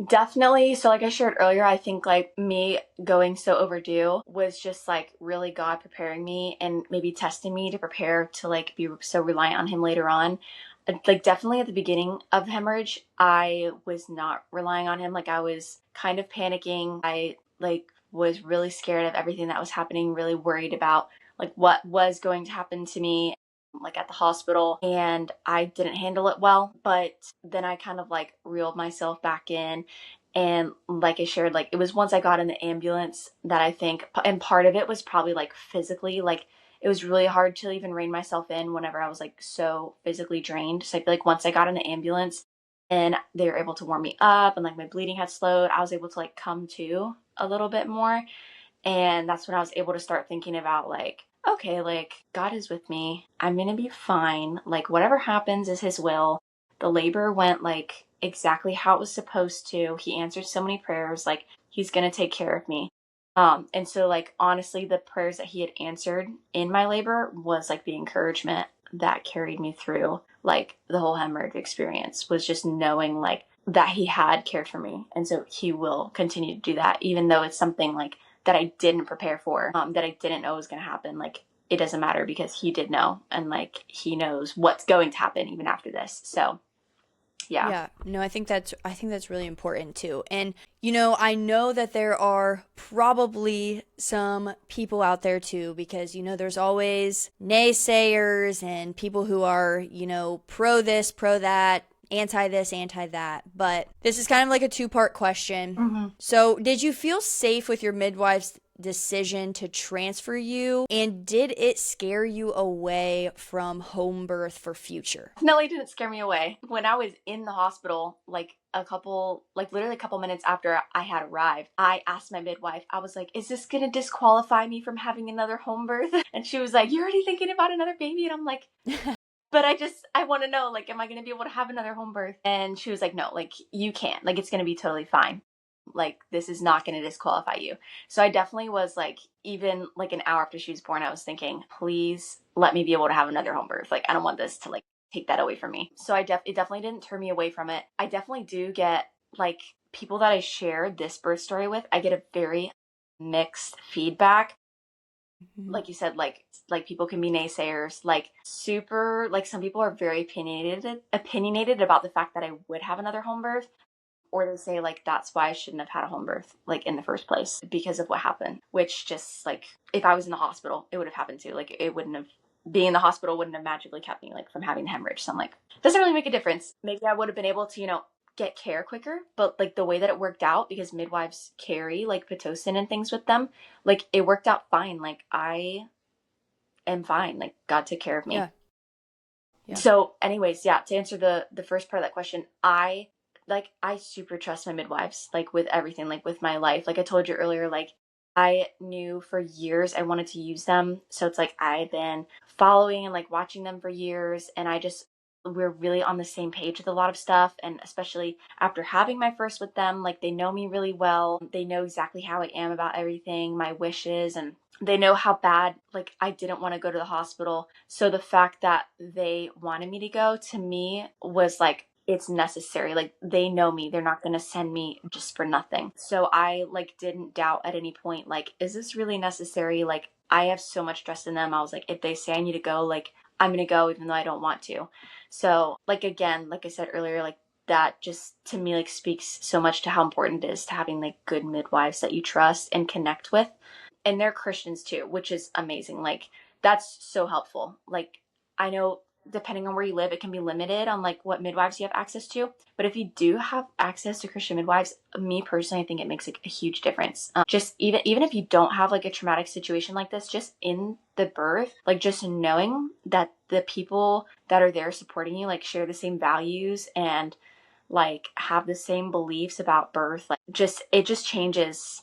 Definitely. So like I shared earlier, I think like me going so overdue was just like really God preparing me and maybe testing me to prepare to like be so reliant on him later on. Like definitely at the beginning of the hemorrhage, I was not relying on him. Like I was kind of panicking. I like was really scared of everything that was happening, really worried about like what was going to happen to me like at the hospital, and I didn't handle it well. But then I kind of like reeled myself back in, and like I shared, like it was once I got in the ambulance that I think, and part of it was probably like physically, like it was really hard to even rein myself in whenever I was like so physically drained. So I feel like once I got in the ambulance and they were able to warm me up and like my bleeding had slowed, I was able to like come to a little bit more. And that's when I was able to start thinking about like, okay, like God is with me. I'm going to be fine. Like whatever happens is his will. The labor went like exactly how it was supposed to. He answered so many prayers. Like he's going to take care of me. And so like honestly, the prayers that he had answered in my labor was like the encouragement that carried me through like the whole hemorrhage experience, was just knowing like that he had cared for me. And so he will continue to do that, even though it's something like that I didn't prepare for, that I didn't know was going to happen. Like it doesn't matter because he did know, and like he knows what's going to happen even after this. So yeah. Yeah, no, I think that's really important too. And you know, I know that there are probably some people out there too, because you know there's always naysayers and people who are, you know, pro this, pro that, anti this, anti that. But this is kind of like a two-part question. Mm-hmm. So, did you feel safe with your midwife's decision to transfer you, and did it scare you away from home birth for future? Definitely didn't scare me away. When I was in the hospital, literally a couple minutes after I had arrived, I asked my midwife, I was like, is this going to disqualify me from having another home birth? And she was like, you're already thinking about another baby? And I'm like, but I want to know, like, am I going to be able to have another home birth? And she was like, no, like, you can't. Like, it's going to be totally fine. Like, this is not going to disqualify you. So I definitely was like, even like an hour after she was born, I was thinking, please let me be able to have another home birth. Like, I don't want this to like take that away from me. So it definitely didn't turn me away from it. I definitely do get like people that I share this birth story with, I get a very mixed feedback. Like you said, like people can be naysayers, like super, like some people are very opinionated about the fact that I would have another home birth, or they say like that's why I shouldn't have had a home birth like in the first place because of what happened, which just like if I was in the hospital it would have happened too. Like it wouldn't have, being in the hospital wouldn't have magically kept me like from having the hemorrhage. So I'm like, doesn't really make a difference. Maybe I would have been able to, you know, get care quicker, but like the way that it worked out, because midwives carry like pitocin and things with them, like it worked out fine. Like I am fine. Like God took care of me. Yeah. Yeah. So anyways, yeah, to answer the first part of that question, I super trust my midwives, like with everything, like with my life. Like I told you earlier, like I knew for years I wanted to use them. So it's like I've been following and like watching them for years, and we're really on the same page with a lot of stuff. And especially after having my first with them, like they know me really well. They know exactly how I am about everything, my wishes, and they know how bad like I didn't want to go to the hospital. So the fact that they wanted me to go, to me was like, it's necessary. Like they know me, they're not going to send me just for nothing. So I like didn't doubt at any point, like, is this really necessary? Like I have so much trust in them. I was like, if they say I need to go, like I'm going to go even though I don't want to. So like, again, like I said earlier, like that just to me like speaks so much to how important it is to having like good midwives that you trust and connect with. And they're Christians too, which is amazing. Like that's so helpful. Like I know depending on where you live, it can be limited on like what midwives you have access to. But if you do have access to Christian midwives, me personally, I think it makes a huge difference. Just even if you don't have like a traumatic situation like this, just in the birth, like just knowing that the people that are there supporting you like share the same values and like have the same beliefs about birth, like it just changes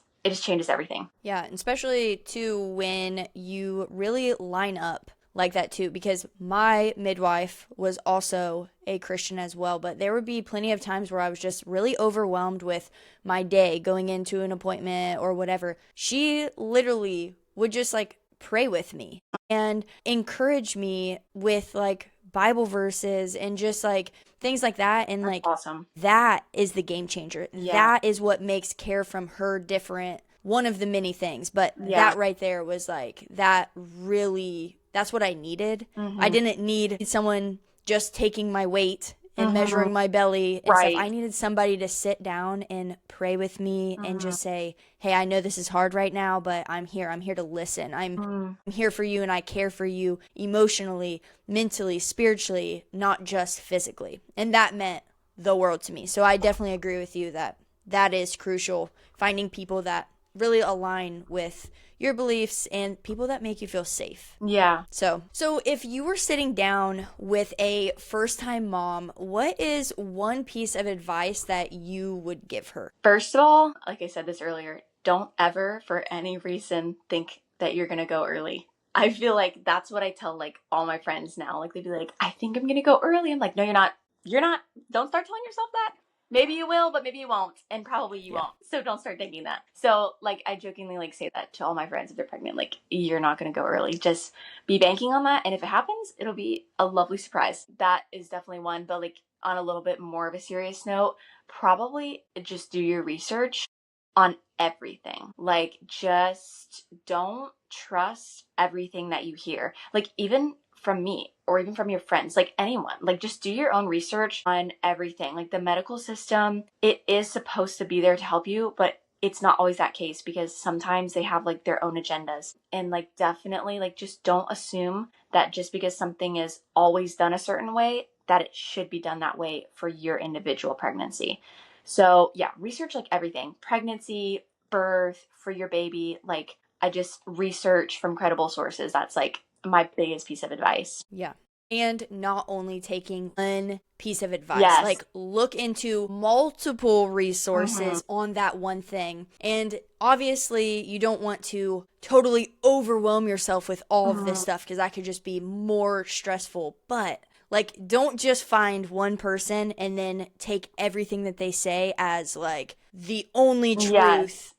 everything. Yeah, and especially too when you really line up like that too, because my midwife was also a Christian as well, but there would be plenty of times where I was just really overwhelmed with my day going into an appointment or whatever. She literally would just like pray with me and encourage me with like Bible verses and just like things like that. And That's like, awesome. that is the game changer. Yeah. That is what makes care from her different. One of the many things, but Yeah. that right there was like, that really, that's what I needed. I didn't need someone just taking my weight and measuring my belly and Right. stuff. I needed somebody to sit down and pray with me and just say, hey, I know this is hard right now, but I'm here. I'm here to listen. I'm here for you, and I care for you emotionally, mentally, spiritually, not just physically. And that meant the world to me. So I definitely agree with you that that is crucial, finding people that really align with your beliefs and people that make you feel safe. Yeah. So if you were sitting down with a first-time mom, what is one piece of advice that you would give her? First of all, like I said this earlier, don't ever for any reason think that you're going to go early. I feel like that's what I tell like all my friends now. Like they'd be like, I think I'm going to go early. I'm like, no, you're not. You're not. Don't start telling yourself that. Maybe you will, but maybe you won't. And probably you won't. So don't start thinking that. So like I jokingly like say that to all my friends if they're pregnant, like you're not going to go early. Just be banking on that. And if it happens, it'll be a lovely surprise. That is definitely one. But like on a little bit more of a serious note, probably just do your research on everything. Like just don't trust everything that you hear. Like even from me or even from your friends, like anyone, like just do your own research on everything. Like the medical system, it is supposed to be there to help you, but it's not always that case because sometimes they have like their own agendas. And like definitely like just don't assume that just because something is always done a certain way that it should be done that way for your individual pregnancy. So yeah, research like everything, pregnancy, birth, for your baby. Like I just research from credible sources. That's like my biggest piece of advice. Yeah. And not only taking one piece of advice, Yes. like look into multiple resources on that one thing. And obviously, you don't want to totally overwhelm yourself with all of this stuff because that could just be more stressful. But like, don't just find one person and then take everything that they say as like the only truth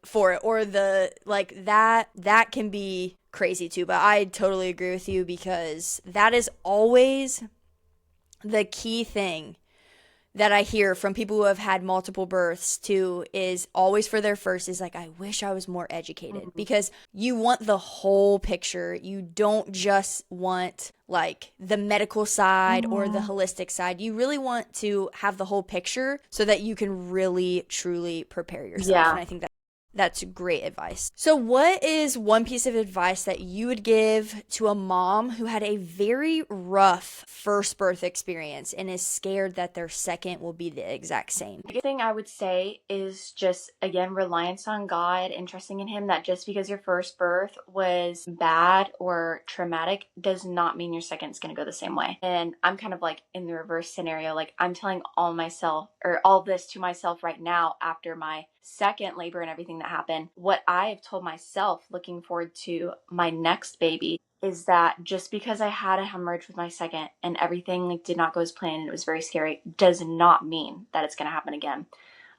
for it, or the like that can be crazy too. But I totally agree with you because that is always the key thing that I hear from people who have had multiple births too, is always for their first is like, I wish I was more educated, because you want the whole picture. You don't just want like the medical side or the holistic side. You really want to have the whole picture so that you can really truly prepare yourself. And I think that's great advice. So what is one piece of advice that you would give to a mom who had a very rough first birth experience and is scared that their second will be the exact same? The thing I would say is just, again, reliance on God and trusting in Him, that just because your first birth was bad or traumatic does not mean your second's going to go the same way. And I'm kind of like in the reverse scenario. Like I'm telling all this to myself right now after my second labor and everything that happened. What I have told myself looking forward to my next baby is that just because I had a hemorrhage with my second and everything like did not go as planned and it was very scary does not mean that it's going to happen again.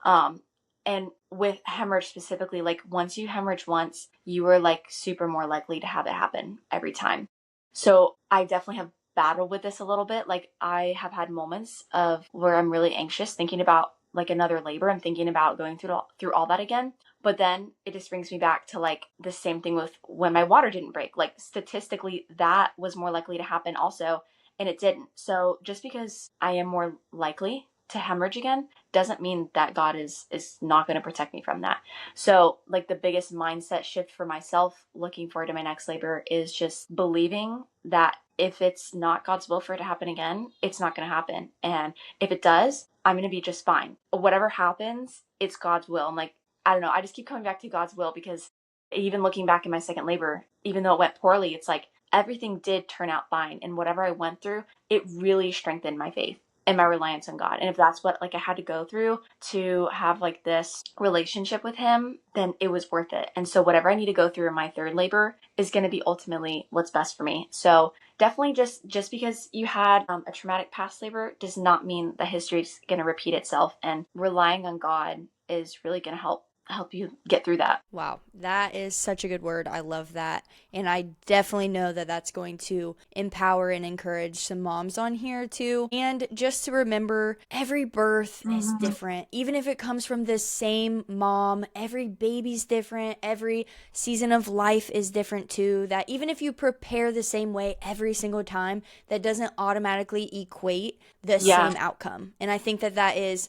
And with hemorrhage specifically, like once you hemorrhage once, you are like super more likely to have it happen every time. So I definitely have battled with this a little bit. Like I have had moments of where I'm really anxious thinking about like another labor. I'm thinking about going through all that again. But then it just brings me back to like the same thing with when my water didn't break. Like statistically, that was more likely to happen also, and it didn't. So just because I am more likely to hemorrhage again doesn't mean that God is not going to protect me from that. So like the biggest mindset shift for myself looking forward to my next labor is just believing that if it's not God's will for it to happen again, it's not going to happen. And if it does, I'm going to be just fine. Whatever happens, it's God's will. I'm like, I don't know. I just keep coming back to God's will, because even looking back in my second labor, even though it went poorly, it's like everything did turn out fine. And whatever I went through, it really strengthened my faith and my reliance on God. And if that's what like I had to go through to have like this relationship with him, then it was worth it. And so whatever I need to go through in my third labor is going to be ultimately what's best for me. So definitely just because you had a traumatic past labor does not mean that history is going to repeat itself, and relying on God is really going to help you get through that. Wow, that is such a good word. I love that. And I definitely know that that's going to empower and encourage some moms on here too. And just to remember, every birth is different. Even if it comes from the same mom, every baby's different. Every season of life is different too. That even if you prepare the same way every single time, that doesn't automatically equate the Yeah. same outcome. And I think that that is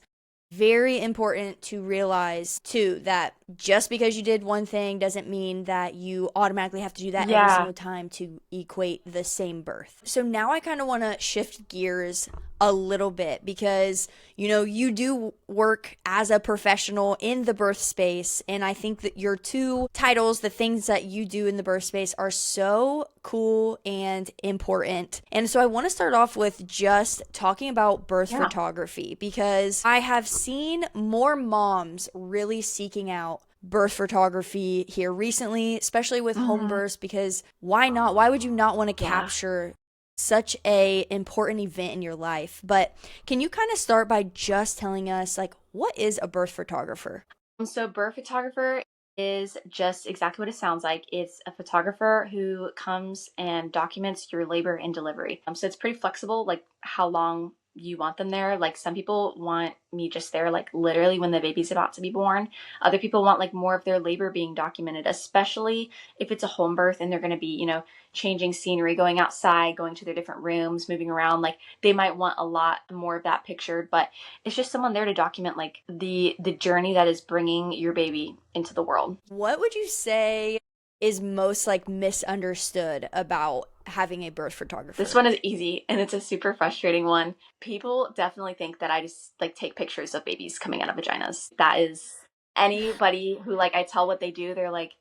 very important to realize too, that just because you did one thing doesn't mean that you automatically have to do that every Yeah. single time to equate the same birth. So now I kind of want to shift gears a little bit, because you do work as a professional in the birth space, and I think that your two titles, the things that you do in the birth space, are so cool and important. And so I want to start off with just talking about birth photography, because I have seen more moms really seeking out birth photography here recently, especially with home births, because why not? Why would you not want to capture such a important event in your life? But can you kind of start by just telling us, like, what is a birth photographer? So birth photographer is just exactly what it sounds like. It's a photographer who comes and documents your labor and delivery. So it's pretty flexible, like how long you want them there. Like some people want me just there, like literally when the baby's about to be born. Other people want like more of their labor being documented, especially if it's a home birth and they're going to be, changing scenery, going outside, going to their different rooms, moving around. Like they might want a lot more of that pictured, but it's just someone there to document like the journey that is bringing your baby into the world. What would you say is most like misunderstood about having a birth photographer? This one is easy and it's a super frustrating one. People definitely think that I just like take pictures of babies coming out of vaginas. That is, anybody who like I tell what they do, they're like,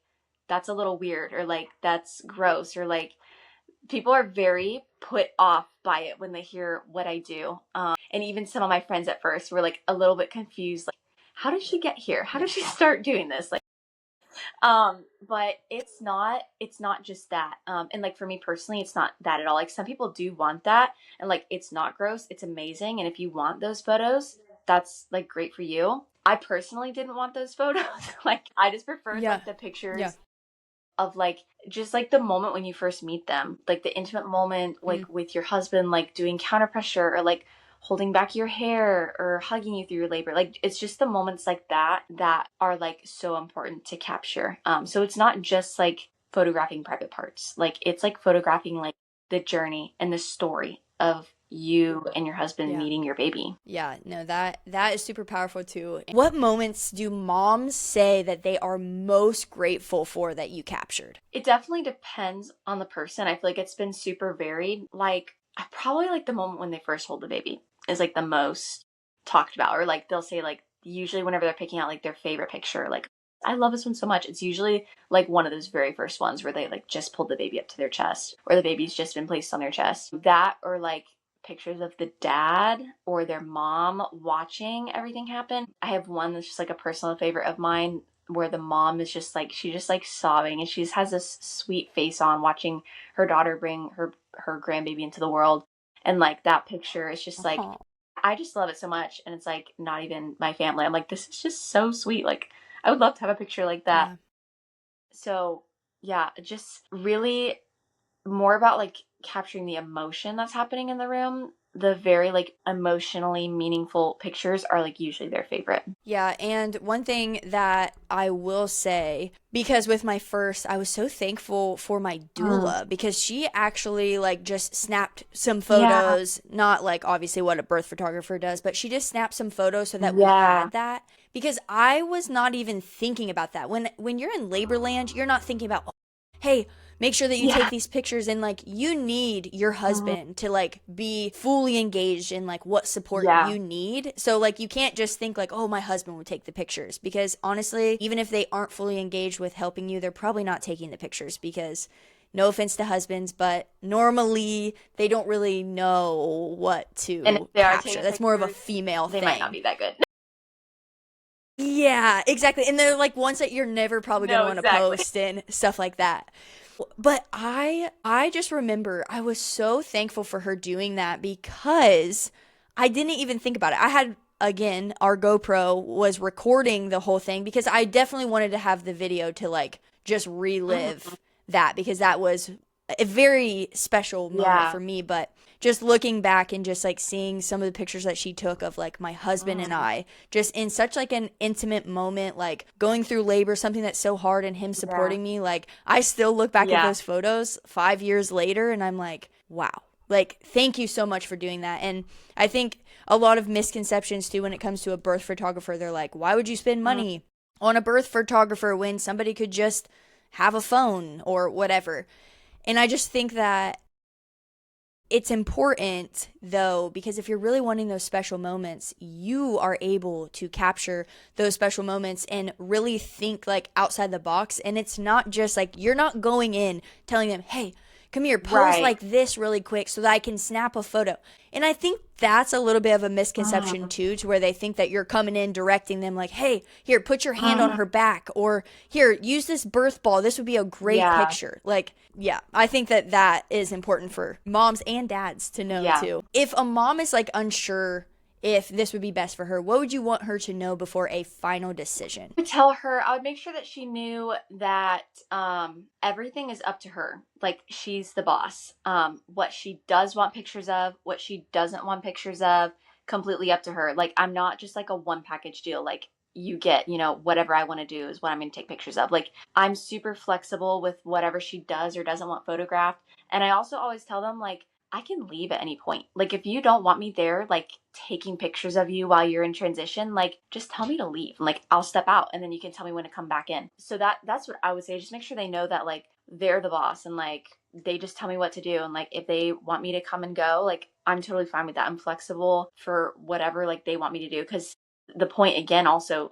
that's a little weird, or like that's gross, or like people are very put off by it when they hear what I do. And even some of my friends at first were like a little bit confused, like, how did she get here? How did she start doing this? Like, but it's not just that. And like for me personally, it's not that at all. Like some people do want that, and like it's not gross, it's amazing. And if you want those photos, that's like great for you. I personally didn't want those photos. Like I just preferred like the pictures of like just like the moment when you first meet them, like the intimate moment, like with your husband, like doing counter pressure, or like holding back your hair, or hugging you through your labor. Like it's just the moments like that that are like so important to capture. So it's not just like photographing private parts, like it's like photographing like the journey and the story of you and your husband meeting your baby. Yeah, no, that is super powerful too. What moments do moms say that they are most grateful for that you captured? It definitely depends on the person. I feel like it's been super varied. Like I probably like the moment when they first hold the baby is like the most talked about, or like they'll say like usually whenever they're picking out like their favorite picture, like I love this one so much. It's usually like one of those very first ones where they like just pulled the baby up to their chest, or the baby's just been placed on their chest. That, or like pictures of the dad or their mom watching everything happen. I have one that's just like a personal favorite of mine, where the mom is just like, she just like sobbing, and she just has this sweet face on watching her daughter bring her grandbaby into the world. And like that picture is just like, I just love it so much. And it's like not even my family. I'm like, this is just so sweet. Like I would love to have a picture like that. So yeah, just really more about like capturing the emotion that's happening in the room the very like emotionally meaningful pictures are like usually their favorite. Yeah, and one thing that I will say, because with my first, I was so thankful for my Mm. doula because she actually like just snapped some Yeah. photos, not like obviously what a birth photographer does, but she just snapped some photos so that we Yeah. had that because I was not even thinking about that. When you're in labor land, you're not thinking about, hey, make sure that you take Yeah. these pictures and like you need your Mhm. husband to like be fully engaged in like what support Yeah. you need. So like you can't just think like, oh, my husband would take the pictures because honestly, even if they aren't fully engaged with helping you, they're probably not taking the pictures because no offense to husbands, but normally they don't really know what And if to they are capture. taking That's more of a pictures, female they might not thing. be that good. Yeah, exactly. And they're like ones that you're never probably going to No, want to exactly. post and stuff like that. But I just remember I was so thankful for her doing that because I didn't even think about it. I had again, our GoPro was recording the whole thing because I definitely wanted to have the video to like just Mhm. relive that because that was a very special moment Yeah. for me, but just looking back and just like seeing some of the pictures that she took of like my husband and Mhm. I just in such like an intimate moment, like going through labor, something that's so hard and him Yeah. supporting me, like I still look back at Yeah. those photos 5 years later and I'm like, wow, like thank you so much for doing that. And I think a lot of misconceptions too when it comes to a birth photographer, they're like, why would you spend Mm. money on a birth photographer when somebody could just have a phone or whatever? And I just think that it's important though, because if you're really wanting those special moments, you are able to capture those special moments and really think like outside the box. And it's not just like you're not going in telling them, hey, come here, pose Right. like this really quick so that I can snap a photo. And I think that's a little bit of a misconception Mhm. too, to where they think that you're coming in directing them like, hey, here, put your hand on Mhm. her back, or here, use this birth ball. This would be a great Yeah. picture. Like, yeah, I think that that is important for moms and dads to know Yeah. too. If a mom is like unsure if this would be best for her, what would you want her to know before a final decision? Would tell her, I would make sure that she knew that everything is up to her. Like she's the boss. What she does want pictures of, what she doesn't want pictures of, completely up to her. Like I'm not just like a one package deal. Like you get, whatever I want to do is what I'm going to take pictures of. Like I'm super flexible with whatever she does or doesn't want photographed. And I also always tell them like I can leave at any point. Like if you don't want me there, like taking pictures of you while you're in transition, like just tell me to leave. Like I'll step out and then you can tell me when to come back in. So that's what I would say. Just make sure they know that like they're the boss and like they just tell me what to do. And like if they want me to come and go, like I'm totally fine with that. I'm flexible for whatever like they want me to do. Cause the point again also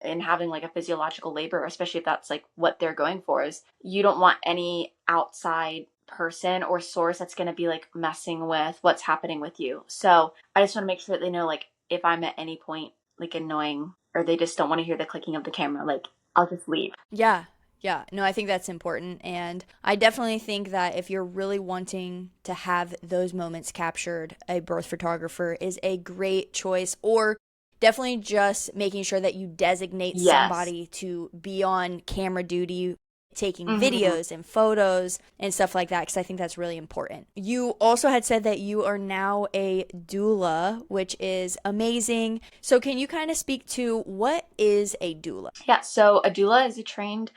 in having like a physiological labor, especially if that's like what they're going for, is you don't want any outside person or source that's going to be like messing with what's happening with you. So I just want to make sure that they know like if I'm at any point like annoying or they just don't want to hear the clicking of the camera, like I'll just leave. Yeah. Yeah, no, I think that's important. And I definitely think that if you're really wanting to have those moments captured, a birth photographer is a great choice. Or definitely just making sure that you designate Yes. somebody to be on camera duty, taking Mm-hmm. videos and photos and stuff like that, because I think that's really important. You also had said that you are now a doula, which is amazing. So, can you kind of speak to what is a doula? Yeah. So a doula is a trained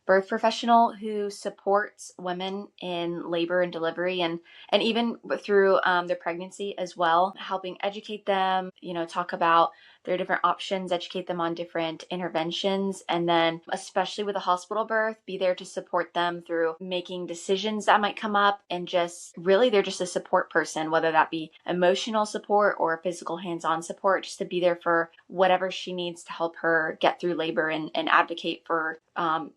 birth professional who supports women in labor and delivery and even through their pregnancy as well, helping educate them, talk about their different options, educate them on different interventions, and then especially with a hospital birth, be there to support them through making decisions that might come up, and just really they're just a support person, whether that be emotional support or physical hands-on support, just to be there for whatever she needs to help her get through labor and advocate for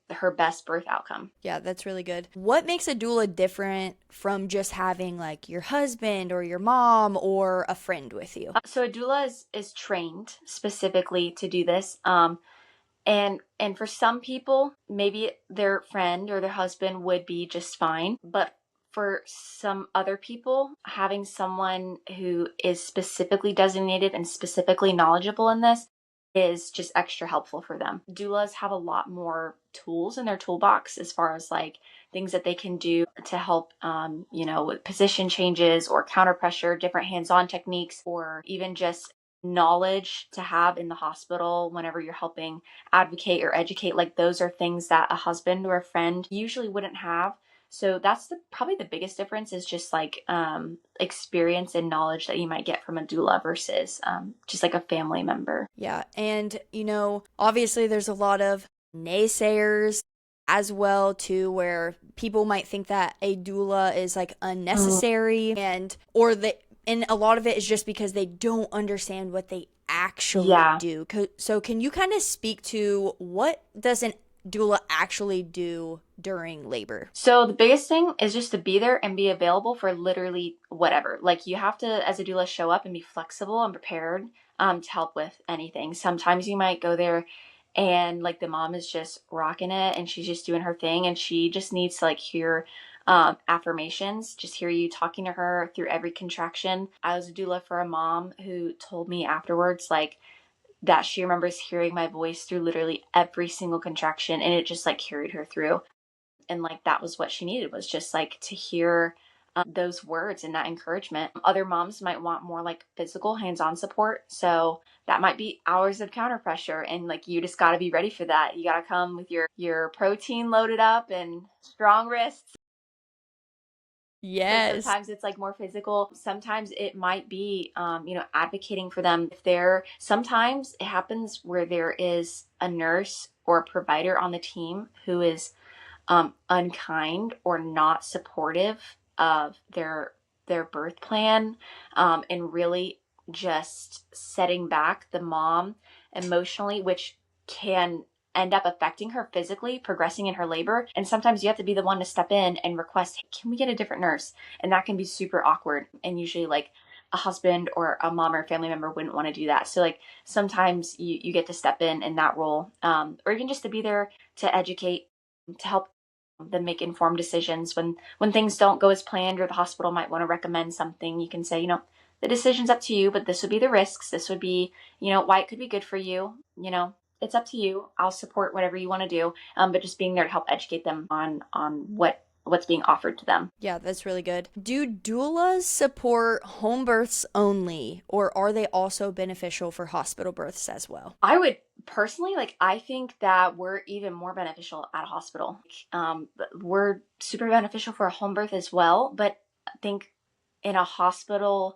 her best birth outcome. Yeah, that's really good. What makes a doula different from just having like your husband or your mom or a friend with you? So a doula is trained specifically to do this. And for some people, maybe their friend or their husband would be just fine. But for some other people, having someone who is specifically designated and specifically knowledgeable in this is just extra helpful for them. Doulas have a lot more tools in their toolbox as far as like things that they can do to help, with position changes or counter pressure, different hands-on techniques, or even just knowledge to have in the hospital whenever you're helping advocate or educate. Like those are things that a husband or a friend usually wouldn't have. So that's probably the biggest difference, is just like experience and knowledge that you might get from a doula versus just like a family member. Yeah. And, obviously there's a lot of naysayers as well too, where people might think that a doula is like unnecessary, and a lot of it is just because they don't understand what they actually Yeah. do. So can you kind of speak to what does an doula actually do during labor? So the biggest thing is just to be there and be available for literally whatever. Like you have to, as a doula, show up and be flexible and prepared to help with anything. Sometimes you might go there and like the mom is just rocking it and she's just doing her thing and she just needs to like hear affirmations, just hear you talking to her through every contraction. I was a doula for a mom who told me afterwards, like, that she remembers hearing my voice through literally every single contraction and it just like carried her through. And like that was what she needed, was just like to hear those words and that encouragement. Other moms might want more like physical hands-on support, so that might be hours of counter pressure, and like you just got to be ready for that. You got to come with your protein loaded up and strong wrists. So Yes. sometimes it's like more physical. Sometimes it might be, advocating for them. If they're, sometimes it happens where there is a nurse or a provider on the team who is unkind or not supportive of their birth plan, and really just setting back the mom emotionally, which can end up affecting her physically, progressing in her labor. And sometimes you have to be the one to step in and request, hey, can we get a different nurse? And that can be super awkward. And usually like a husband or a mom or a family member wouldn't want to do that. So like sometimes you get to step in that role, or even just to be there to educate, to help them make informed decisions when things don't go as planned, or the hospital might want to recommend something. You can say, the decision's up to you, but this would be the risks, this would be, why it could be good for you. It's up to you. I'll support whatever you want to do, but just being there to help educate them on what's being offered to them. Yeah, that's really good. Do doulas support home births only, or are they also beneficial for hospital births as well? I would personally, like, I think that we're even more beneficial at a hospital. We're super beneficial for a home birth as well, but I think in a hospital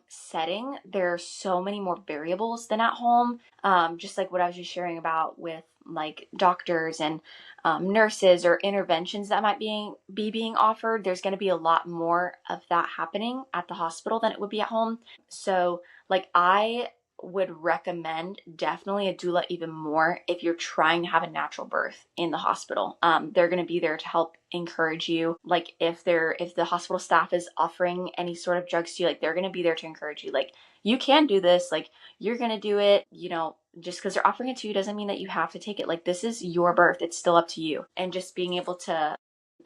setting, there are so many more variables than at home. Just like what I was just sharing about with like doctors and nurses, or interventions that might be being offered. There's going to be a lot more of that happening at the hospital than it would be at home. So, like, I would recommend definitely a doula even more if you're trying to have a natural birth in the hospital. They're going to be there to help encourage you. Like if the hospital staff is offering any sort of drugs to you, like they're going to be there to encourage you. Like, you can do this, like you're going to do it, just because they're offering it to you doesn't mean that you have to take it. Like, this is your birth. It's still up to you. And just being able to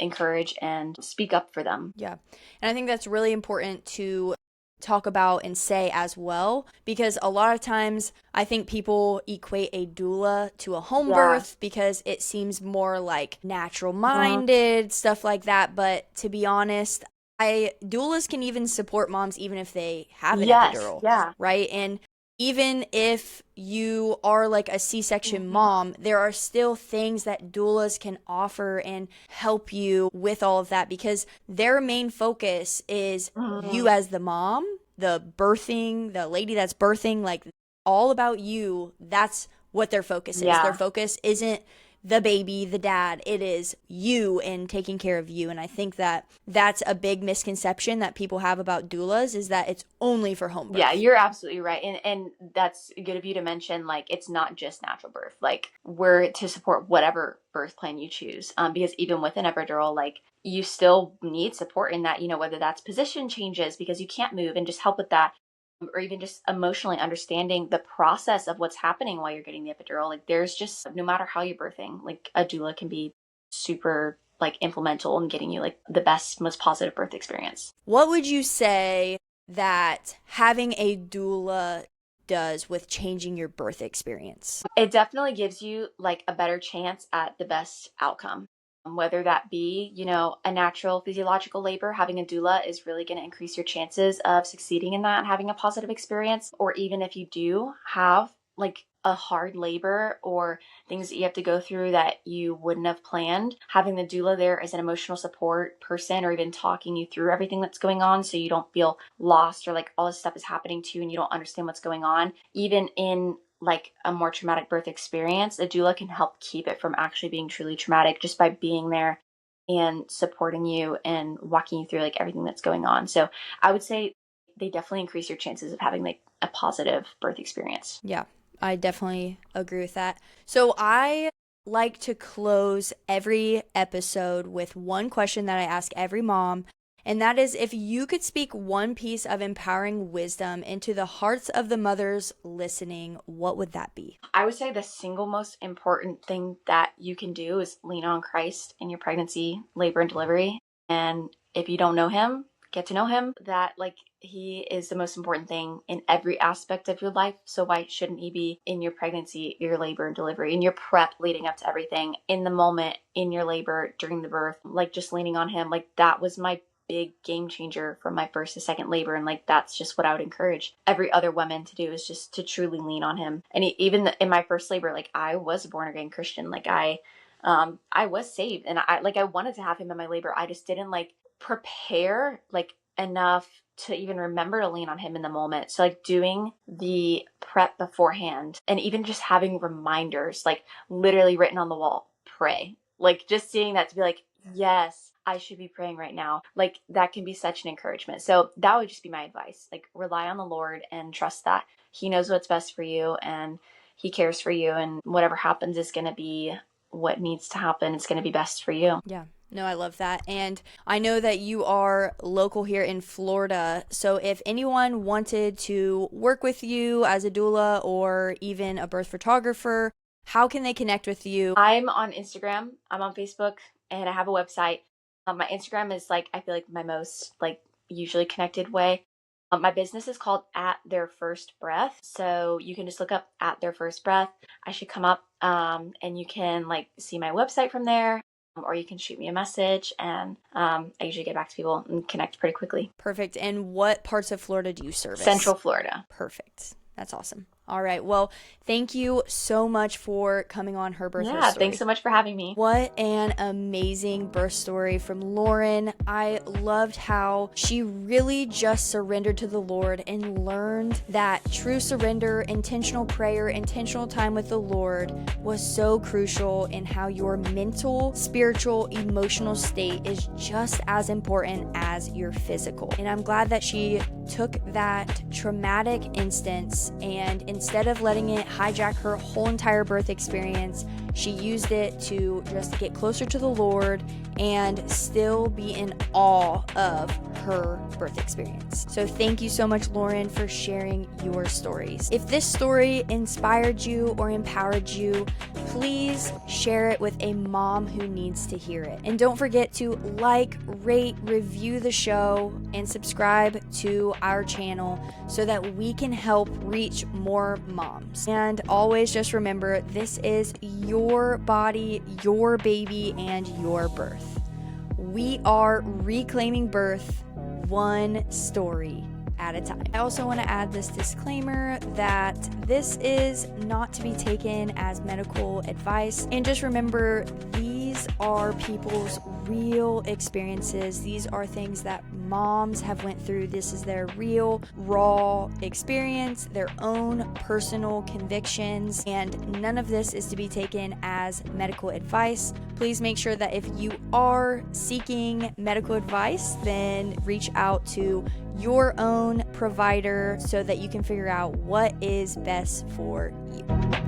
encourage and speak up for them. Yeah. And I think that's really important to talk about and say as well, because a lot of times I think people equate a doula to a home birth because it seems more like natural minded, stuff like that. But to be honest, doulas can even support moms even if they have an epidural, right? And even if you are like a C-section mom, there are still things that doulas can offer and help you with all of that, because their main focus is you as the mom, the lady that's birthing, like all about you. That's what their focus is. Their focus isn't the baby, the dad. It is you and taking care of you. And I think that that's a big misconception that people have about doulas, is that it's only for home birth. Yeah, you're absolutely right. And that's good of you to mention, like, it's not just natural birth. Like, we're to support whatever birth plan you choose. Because even with an epidural, like, you still need support in that, whether that's position changes because you can't move, and just help with that, or even just emotionally understanding the process of what's happening while you're getting the epidural. Like, there's just, no matter how you're birthing, like a doula can be super like implemental in getting you like the best, most positive birth experience. What would you say that having a doula does with changing your birth experience? It definitely gives you like a better chance at the best outcome. Whether that be, a natural physiological labor, having a doula is really going to increase your chances of succeeding in that and having a positive experience. Or even if you do have like a hard labor or things that you have to go through that you wouldn't have planned, having the doula there as an emotional support person or even talking you through everything that's going on so you don't feel lost or like all this stuff is happening to you and you don't understand what's going on. Even in like a more traumatic birth experience, a doula can help keep it from actually being truly traumatic just by being there and supporting you and walking you through like everything that's going on. So I would say they definitely increase your chances of having like a positive birth experience. Yeah, I definitely agree with that. So I like to close every episode with one question that I ask every mom. And that is, if you could speak one piece of empowering wisdom into the hearts of the mothers listening, what would that be? I would say the single most important thing that you can do is lean on Christ in your pregnancy, labor, and delivery. And if you don't know him, get to know him. That like he is the most important thing in every aspect of your life. So why shouldn't he be in your pregnancy, your labor and delivery, in your prep leading up to everything, in the moment, in your labor, during the birth, like just leaning on him. Like that was my big game changer from my first to second labor. And like, that's just what I would encourage every other woman to do, is just to truly lean on him. And even in my first labor, like I was a born again Christian. Like I was saved and I wanted to have him in my labor. I just didn't like prepare like enough to even remember to lean on him in the moment. So like doing the prep beforehand and even just having reminders, like literally written on the wall, pray, like just seeing that to be like, yes, I should be praying right now. Like that can be such an encouragement. So that would just be my advice. Like rely on the Lord and trust that he knows what's best for you and he cares for you, and whatever happens is going to be what needs to happen. It's going to be best for you. Yeah. No, I love that. And I know that you are local here in Florida. So if anyone wanted to work with you as a doula or even a birth photographer, how can they connect with you? I'm on Instagram, I'm on Facebook, and I have a website. My Instagram is like, I feel like my most like usually connected way. My business is called At Their First Breath. So you can just look up At Their First Breath. I should come up and you can like see my website from there. Or you can shoot me a message, and I usually get back to people and connect pretty quickly. Perfect. And what parts of Florida do you service? Central Florida. Perfect. That's awesome. All right. Well, thank you so much for coming on Her Birth, Her Story. Thanks so much for having me. What an amazing birth story from Lauren. I loved how she really just surrendered to the Lord and learned that true surrender, intentional prayer, intentional time with the Lord was so crucial in how your mental, spiritual, emotional state is just as important as your physical. And I'm glad that she took that traumatic instance and instead of letting it hijack her whole entire birth experience, she used it to just get closer to the Lord and still be in awe of her birth experience. So thank you so much, Lauren, for sharing your stories. If this story inspired you or empowered you, please share it with a mom who needs to hear it. And don't forget to like, rate, review the show, and subscribe to our channel so that we can help reach more moms. And always just remember, this is your body, your baby, and your birth. We are reclaiming birth one story at a time. I also want to add this disclaimer that this is not to be taken as medical advice. And just remember, these are people's real experiences. These are things that moms have went through. This is their real, raw experience, their own personal convictions, and none of this is to be taken as medical advice. Please make sure that if you are seeking medical advice, then reach out to your own provider so that you can figure out what is best for you.